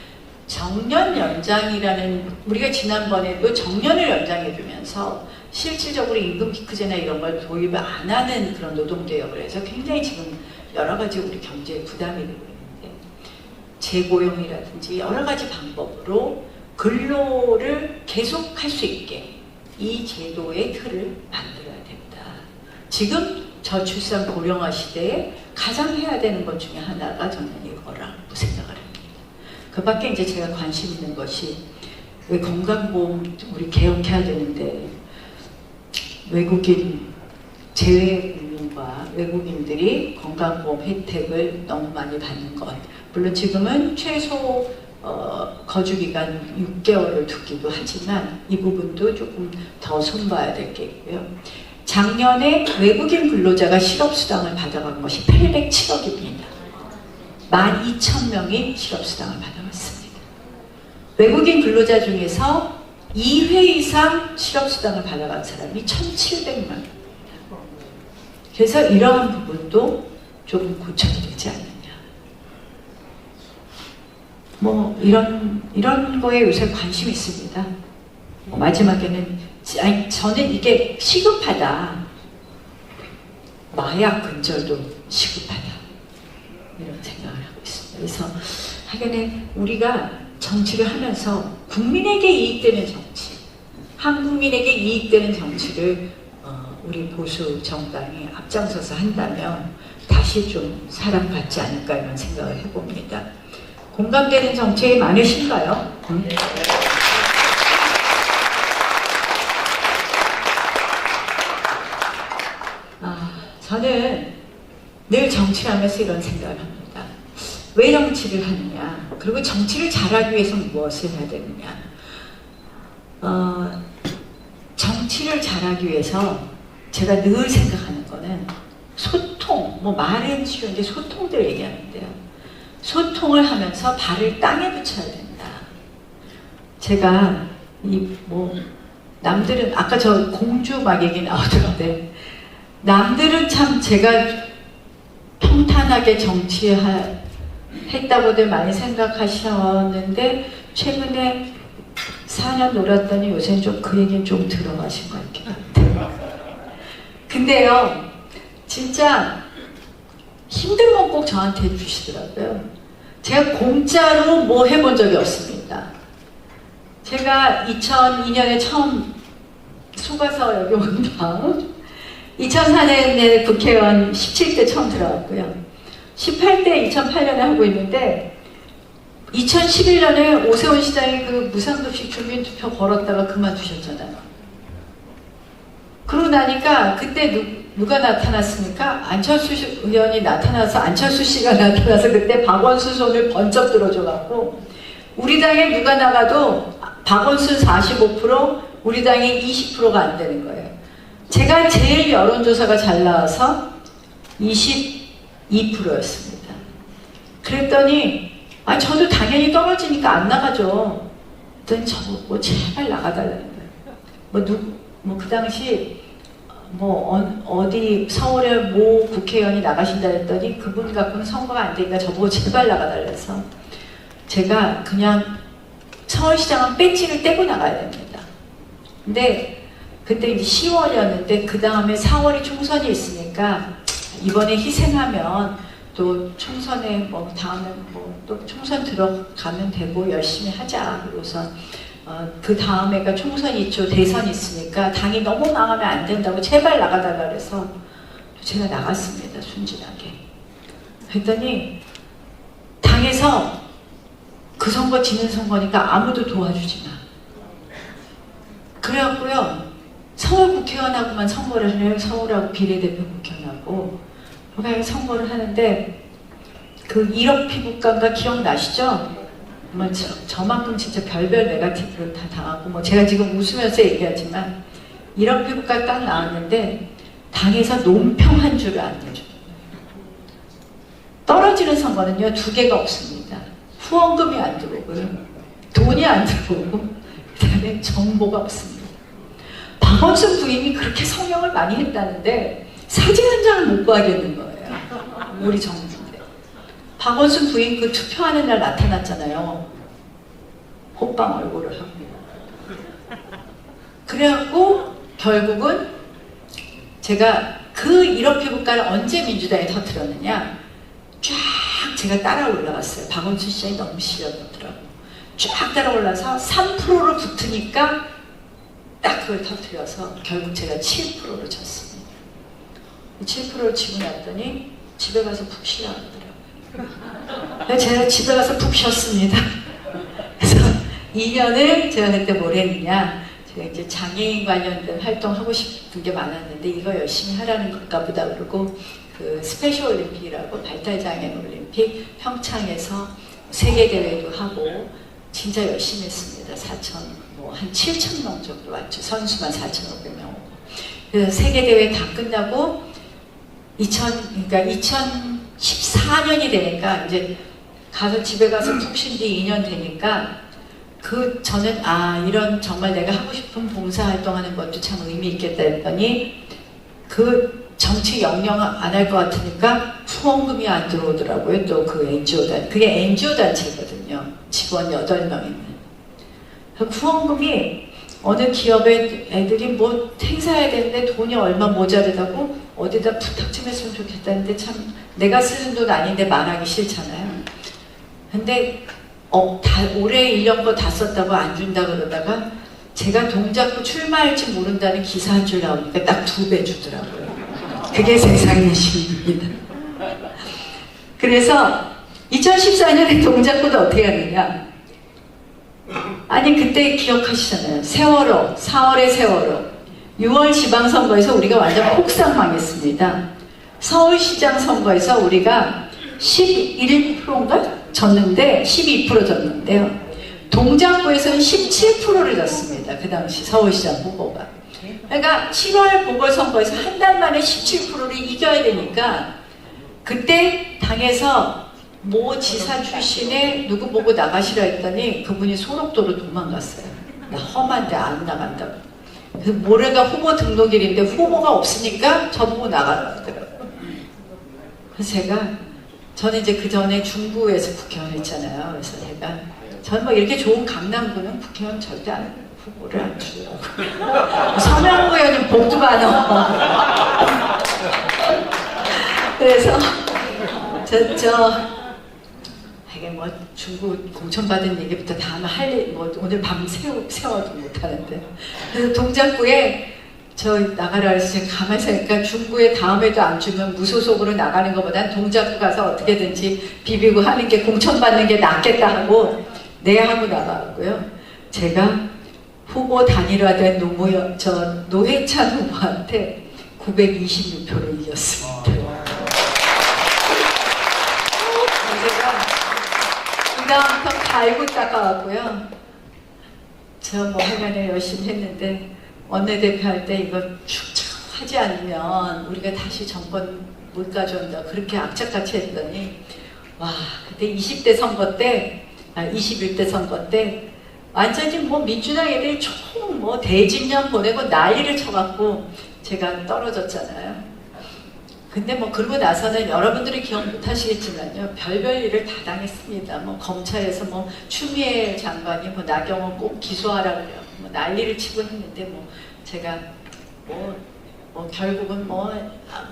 정년 연장이라는, 우리가 지난번에도 정년을 연장해주면서 실질적으로 임금 피크제나 이런 걸 도입을 안 하는 그런 노동개혁을 해서 굉장히 지금 여러 가지 우리 경제에 부담이 되고 있는데 재고용이라든지 여러 가지 방법으로 근로를 계속 할 수 있게 이 제도의 틀을 만들어야 된다. 지금 저출산 고령화 시대에 가장 해야 되는 것 중에 하나가 저는 이거라고 생각을 합니다. 그 밖에 이제 제가 관심 있는 것이 왜 건강보험 우리 개혁해야 되는데 외국인 재외국민과 외국인들이 건강보험 혜택을 너무 많이 받는 것. 물론 지금은 최소 거주기간 6개월을 두기도 하지만 이 부분도 조금 더 손봐야 될 게 있고요. 작년에 외국인 근로자가 실업수당을 받아간 것이 807억입니다. 12,000명이 실업수당을 받아갔습니다. 외국인 근로자 중에서 2회 이상 실업수당을 받아간 사람이 1,700만. 그래서 이러한 부분도 조금 고쳐야 되지 않느냐. 뭐 이런 거에 요새 관심이 있습니다. 마지막에는 저는 이게 시급하다. 마약 근절도 시급하다. 이런 생각을 하고 있습니다. 그래서 하여간에 우리가 정치를 하면서 국민에게 이익되는 정치, 한국민에게 이익되는 정치를 우리 보수 정당이 앞장서서 한다면 다시 좀 사랑받지 않을까 이런 생각을 해봅니다. 공감되는 정책이 많으신가요? 저는 늘 정치하면서 이런 생각을 합니다. 왜 정치를 하느냐? 그리고 정치를 잘하기 위해서 무엇을 해야 되느냐? 정치를 잘하기 위해서 제가 늘 생각하는 거는 소통, 뭐 말은 쉬운데 소통들 얘기하는데요. 소통을 하면서 발을 땅에 붙여야 된다. 제가 남들은 아까 저 공주 막 얘기 나오던데 남들은 참 제가 평탄하게 정치했다고들 많이 생각하셨는데 최근에 4년 놀았더니 요새는 좀 그 얘기는 좀 들어가신 것 같긴 한데 근데요 진짜 힘든 건 꼭 저한테 해주시더라고요. 제가 공짜로 뭐 해본 적이 없습니다. 제가 2002년에 처음 속아서 여기 온 다음 2004년에 국회의원 17대 처음 들어갔고요. 18대 2008년에 하고 있는데 2011년에 오세훈 시장이 그 무상급식 주민투표 걸었다가 그만두셨잖아요. 그러고 나니까 그때 누가 나타났습니까? 안철수 의원이 나타나서 안철수 씨가 나타나서 그때 박원순 손을 번쩍 들어줘갖고 우리 당에 누가 나가도 박원순 45% 우리 당이 20%가 안 되는 거예요. 제가 제일 여론조사가 잘 나와서 22%였습니다. 그랬더니 저도 당연히 떨어지니까 안 나가죠. 그랬더니 저보고 제발 나가달라는 거예요. 그 당시 어디 서울에 모 국회의원이 나가신다 했더니 그분 갖고는 선거가 안 되니까 저보고 제발 나가달래서 제가 그냥 서울시장은 배지를 떼고 나가야 됩니다. 근데 그때 이제 10월이었는데 그 다음에 4월이 총선이 있으니까 이번에 희생하면 또 총선에 다음에 또 총선 들어가면 되고 열심히 하자. 그래서 그 다음에가 총선이 있죠. 대선이 있으니까 당이 너무 망하면 안 된다고 제발 나가달라 그래서 제가 나갔습니다. 순진하게. 그랬더니 당에서 그 선거 지는 선거니까 아무도 도와주지 마. 그래갖고요. 서울 국회의원하고만 선거를 해요. 서울하고 비례대표 국회의원하고. 그러니까 선거를 하는데 그 1억 피부과가 기억나시죠? 저만큼 진짜 별별 네거티브를 다 당하고 제가 지금 웃으면서 얘기하지만 1억 피부과 딱 나왔는데 당에서 논평 한 줄을 안 내줘요. 떨어지는 선거는요 2개가 없습니다. 후원금이 안 들어오고요. 돈이 안 들어오고 그 다음에 정보가 없습니다. 박원순 부인이 그렇게 성형을 많이 했다는데 사진 한 장을 못 구하겠는 거예요. 우리 정부인데. 박원순 부인 그 투표하는 날 나타났잖아요. 호빵 얼굴을 하고. 그래갖고 결국은 제가 그 1억 피부과를 언제 민주당에 터뜨렸느냐. 쫙 제가 따라 올라갔어요. 박원순 시장이 너무 실력이더라고요. 쫙 따라 올라서 3%로 붙으니까 딱 그걸 터뜨려서 결국 제가 7%로 졌습니다. 7%를 치고 났더니 집에 가서 푹 쉬라 그러더라고요. 제가 집에 가서 푹 쉬었습니다. 그래서 2년을 제가 그때 뭘 했느냐, 제가 이제 장애인 관련된 활동하고 싶은 게 많았는데 이거 열심히 하라는 건가 보다 그러고 그 스페셜 올림픽이라고 발달장애인 올림픽 평창에서 세계대회도 하고 진짜 열심히 했습니다. 한 7,000명 정도 왔죠. 선수만 4,500명 오고. 그래서 세계대회 다 끝나고 2014년이 되니까 이제 집에 가서 푹 쉰 뒤 2년 되니까 저는 이런 정말 내가 하고 싶은 봉사활동하는 것도 참 의미 있겠다 했더니 정치 영영 안 할 것 같으니까 후원금이 안 들어오더라고요. 또 그 NGO 그게 NGO 단체거든요. 직원 8명 있는. 후원금이 어느 기업의 애들이 뭐 행사해야 되는데 돈이 얼마 모자르다고 어디다 부탁 좀 했으면 좋겠다는데 참 내가 쓰는 돈 아닌데 말하기 싫잖아요. 근데 올해 1년 거 다 썼다고 안 준다 그러다가 제가 동작구 출마할지 모른다는 기사 한 줄 나오니까 딱 2배 주더라고요. 그게 세상의 신입니다. 그래서 2014년에 동작구도 어떻게 하느냐. 아니 그때 기억하시잖아요. 세월호, 4월의 세월호. 6월 지방선거에서 우리가 완전 폭삭망했습니다. 서울시장 선거에서 우리가 11%인가 졌는데 12% 졌는데요. 동작구에서는 17%를 졌습니다. 그 당시 서울시장 후보가. 그러니까 7월 보궐선거에서 한 달 만에 17%를 이겨야 되니까 그때 당에서 모 지사 출신의 누구 보고 나가시라 했더니 그분이 소록도로 도망갔어요. 험한데 안 나간다고. 그래서 모레가 후보 등록일인데 후보가 없으니까 저보고 나가라고 하더라고요. 그래서 저는 이제 그 전에 중구에서 국회의원 했잖아요. 그래서 저는 뭐 이렇게 좋은 강남구는 국회의원 절대 후보를 안 주더라고요. 서명구 의원님 복도 많아. 그래서 이게 뭐 중구 공천받은 얘기부터 다 하면 오늘 밤 세워도 못하는데. 그래서 동작구에 나가라 해서 제가 가만히 있으니까 중구에 다음에도 안 주면 무소속으로 나가는 것보단 동작구 가서 어떻게든지 비비고 하는 게 공천받는 게 낫겠다 하고 네 하고 나가고요. 제가 후보 단일화된 노회찬 후보한테 926표를 이겼습니다. 그다음부터 갈고 닦아왔고요. 하여간에 열심히 했는데 원내대표 할 때 이거 축하하지 않으면 우리가 다시 정권 못 가져온다 그렇게 악착같이 했더니 그때 20대 선거 때 21대 선거 때 완전히 민주당 애들이 대진년 보내고 난리를 쳐갖고 제가 떨어졌잖아요. 근데 그러고 나서는 여러분들이 기억 못 하시겠지만요. 별별 일을 다 당했습니다. 검찰에서 추미애 장관이 나경원 꼭 기소하라고 그래요. 난리를 치고 했는데 제가 결국은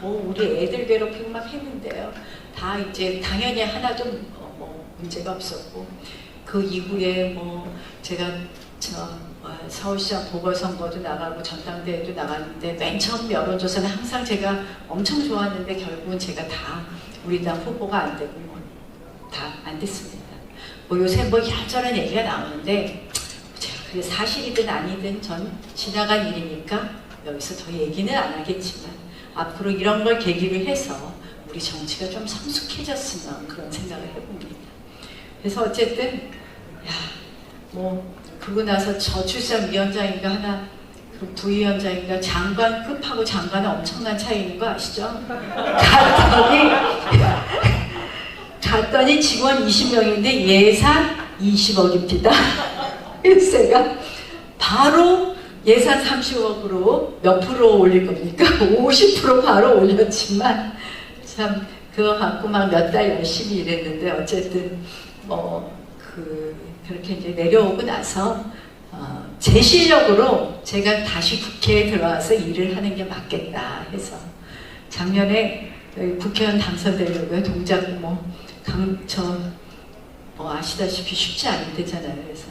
우리 애들 괴롭히고 막 했는데요. 다 이제 당연히 하나도 문제가 없었고 그 이후에 제가 서울시장 보궐선거도 나가고 전당대회도 나갔는데 맨 처음 여론조사는 항상 제가 엄청 좋았는데 결국은 제가 다 우리 당 후보가 안 되고 다 안 됐습니다. 요새 이런저런 얘기가 나오는데 제가 그게 사실이든 아니든 전 지나간 일이니까 여기서 더 얘기는 안 하겠지만 앞으로 이런 걸 계기로 해서 우리 정치가 좀 성숙해졌으면 그런 생각을 해봅니다. 그래서 어쨌든 그러고 나서 저출산위원장인가 하나 부위원장인가 장관급하고 장관은 엄청난 차이 있는 거 아시죠? 갔더니 직원 20명인데 예산 20억입니다. 그래서 제가 바로 예산 30억으로 몇 프로 올릴 겁니까? 50% 바로 올렸지만 참 그거 갖고 몇 달 열심히 일했는데 어쨌든 그렇게 이제 내려오고 나서 제 실력으로 제가 다시 국회에 들어와서 일을 하는 게 맞겠다 해서 작년에 국회의원 당선되려고요. 동작구 아시다시피 쉽지 않은 데잖아요. 그래서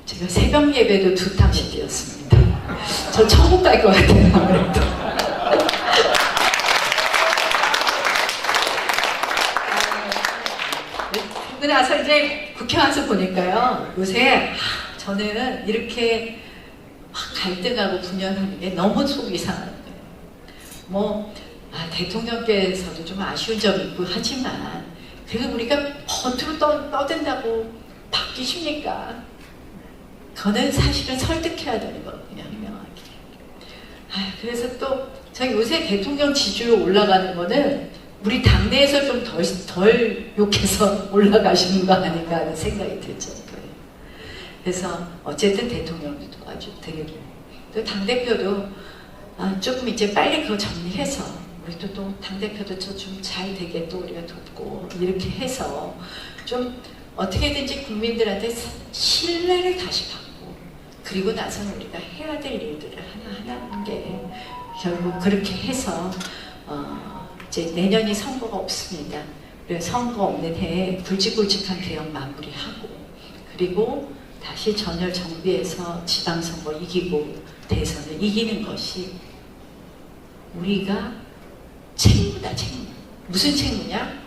제가 새벽 예배도 2탕씩 드렸습니다. 저 천국 갈 것 같아요. 아무래도. 그 나서 이제 국회 와서 보니까요. 요새 저는 이렇게 막 갈등하고 분열하는 게 너무 속이 상하는 거예요. 뭐 대통령께서도 좀 아쉬운 점이 있고 하지만 그래서 우리가 버트로 떠든다고 바뀌십니까? 그거는 사실은 설득해야 되는 거거든요. 명확히. 그래서 또 제가 요새 대통령 지지율 올라가는 거는 우리 당내에서 좀 덜 욕해서 올라가시는 거 아닌가 하는 생각이 들죠. 그래서 어쨌든 대통령도 도와주고 또 당대표도 조금 이제 빨리 그거 정리해서 우리도 또 당대표도 좀 잘 되게 또 우리가 돕고 이렇게 해서 좀 어떻게든지 국민들한테 신뢰를 다시 받고 그리고 나서는 우리가 해야 될 일들을 하나하나 하는 게 결국 그렇게 해서 이제 내년이 선거가 없습니다. 그래서 선거 없는 해에 굵직굵직한 개혁 마무리하고 그리고 다시 전열 정비해서 지방선거 이기고 대선을 이기는 것이 우리가 책무다, 책무. 무슨 책무냐?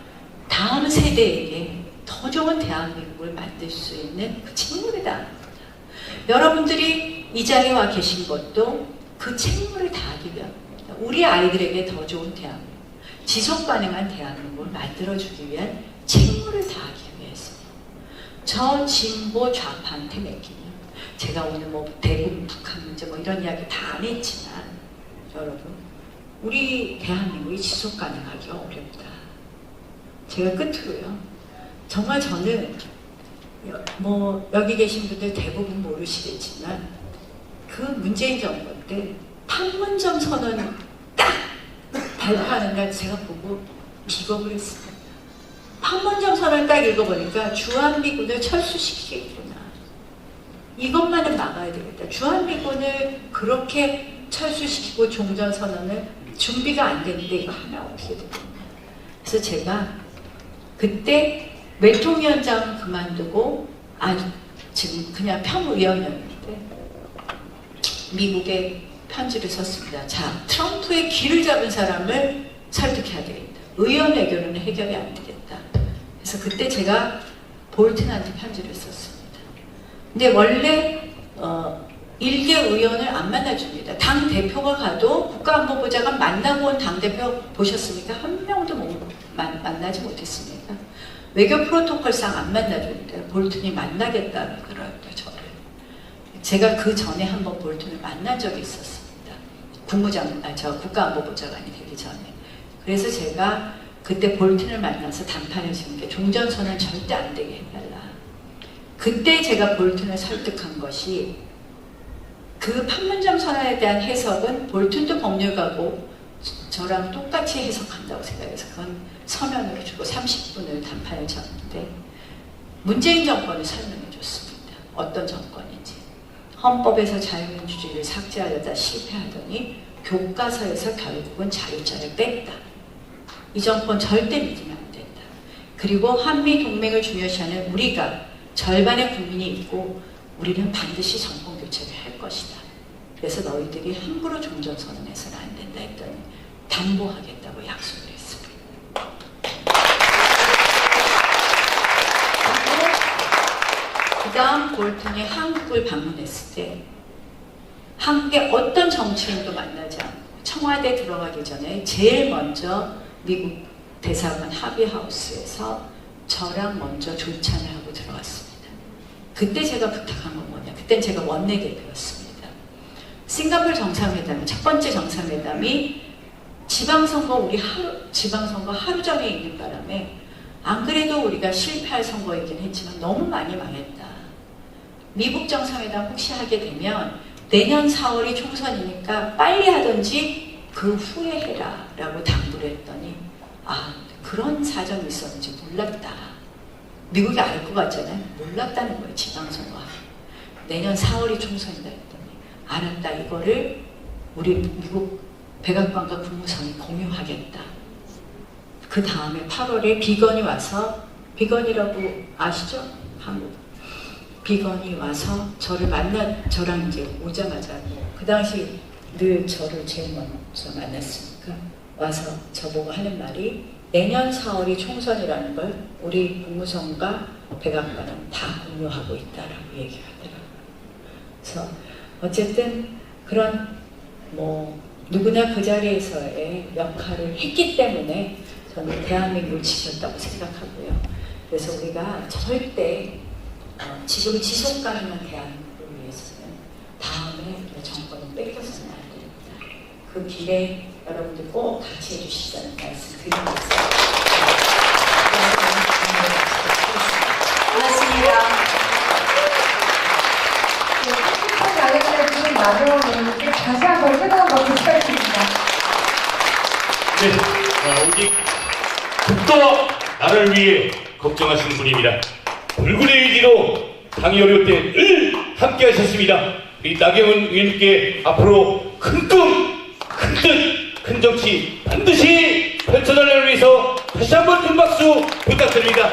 다음 세대에게 더 좋은 대한민국을 만들 수 있는 그 책무를 다합니다. 여러분들이 이 자리에 와 계신 것도 그 책무를 다하기 위함입니다. 우리 아이들에게 더 좋은 대한민국, 지속 가능한 대한민국을 만들어주기 위한 책무를 다하기 위해서 저 진보 좌파한테 맡기는 제가 오늘 뭐 대북 북한 문제 뭐 이런 이야기 다 안 했지만 여러분 우리 대한민국이 지속 가능하기 어렵다. 제가 끝으로요. 정말 저는 뭐 여기 계신 분들 대부분 모르시겠지만 그 문재인 정권 때 판문점 선언 딱 발표하는 날 제가 보고 기겁을 했습니다. 판문점 선언을 딱 읽어보니까 주한미군을 철수시키겠구나. 이것만은 막아야 되겠다. 주한미군을 그렇게 철수시키고 종전선언을 준비가 안 되는데 이거 하나 어떻게 되겠냐. 그래서 제가 그때 외통위원장 그만두고 지금 그냥 평의원이었는데 미국에 편지를 썼습니다. 자, 트럼프의 길을 잡은 사람을 설득해야 되겠다. 의원 외교는 해결이 안 되겠다. 그래서 그때 제가 볼튼한테 편지를 썼습니다. 근데 원래 일개 의원을 안 만나줍니다. 당 대표가 가도 국가안보보좌관 만나고 온 당 대표 보셨습니까? 한 명도 만나지 못했습니까? 외교 프로토콜상 안 만나줍니다. 볼튼이 만나겠다 그러더라고요, 저를. 제가 그 전에 한번 볼튼을 만난 적이 있었습니다. 국가안보보좌관이 되기 전에. 그래서 제가 그때 볼튼을 만나서 담판을 지은 게 종전선언 절대 안 되게 해달라. 그때 제가 볼튼을 설득한 것이 그 판문점 선언에 대한 해석은 볼튼도 법률가고 저랑 똑같이 해석한다고 생각해서 그건 서면으로 주고 30분을 담판을 쳤는데 문재인 정권을 설명해 줬습니다. 어떤 정권인지. 헌법에서 자유민주주의를 삭제하려다 실패하더니 교과서에서 결국은 자유자를 뺐다. 이 정권 절대 믿으면 안 된다. 그리고 한미동맹을 중요시하는 우리가 절반의 국민이 있고 우리는 반드시 정권 교체를 할 것이다. 그래서 너희들이 함부로 종전선언해서는 안 된다 했더니 담보하겠다고 약속을 했습니다. 그 다음 볼튼이 한국을 방문했을 때 한국의 어떤 정치인도 만나지 않고 청와대 들어가기 전에 제일 먼저 미국 대사관 합의하우스에서 저랑 먼저 조찬을 하고 들어갔습니다. 그때 제가 부탁한 건 뭐냐. 그땐 제가 원내대표였습니다. 싱가포르 정상회담, 첫 번째 정상회담이 지방선거 하루 전에 있는 바람에 안 그래도 우리가 실패할 선거이긴 했지만 너무 많이 망했다. 미국 정상회담 혹시 하게 되면 내년 4월이 총선이니까 빨리 하든지 그 후에 해라 라고 당부를 했더니 그런 사정이 있었는지 몰랐다. 미국이 알 것 같잖아요. 몰랐다는 거예요. 지방선거. 내년 4월이 총선이다 했더니 알았다. 이거를 우리 미국 백악관과 국무성이 공유하겠다. 그 다음에 8월에 비건이 와서, 비건이라고 아시죠? 한국. 비건이 와서 저랑 이제 오자마자 그 당시 늘 저를 제일 먼저 만났으니까 와서 저보고 하는 말이 내년 4월이 총선이라는 걸 우리 국무성과 백악관은 다 공유하고 있다라고 얘기하더라고요. 그래서 어쨌든 그런 누구나 그 자리에서의 역할을 했기 때문에 저는 대한민국을 지켰다고 생각하고요. 그래서 우리가 절대 지금 지속 가능한 대한민국을 위해서는 다음에 정권은 뺏겨서는 안 됩니다. 그 길에 여러분들 꼭 같이 해주시자는 말씀 드리겠습니다. 고맙습니다. 행복한 나라를 부른 나경원 의원님께 다시 한번 뜨거운 박수 부탁드립니다. 네, 오직 국가와 나라를 위해 걱정하시는 분입니다. 불굴의 의지로 당이 어려울 때 늘 함께 하셨습니다. 우리 나경원 의원님께 앞으로 큰 꿈, 큰 뜻, 큰 정치 반드시 펼쳐달라를 위해서 다시 한번 큰 박수 부탁드립니다.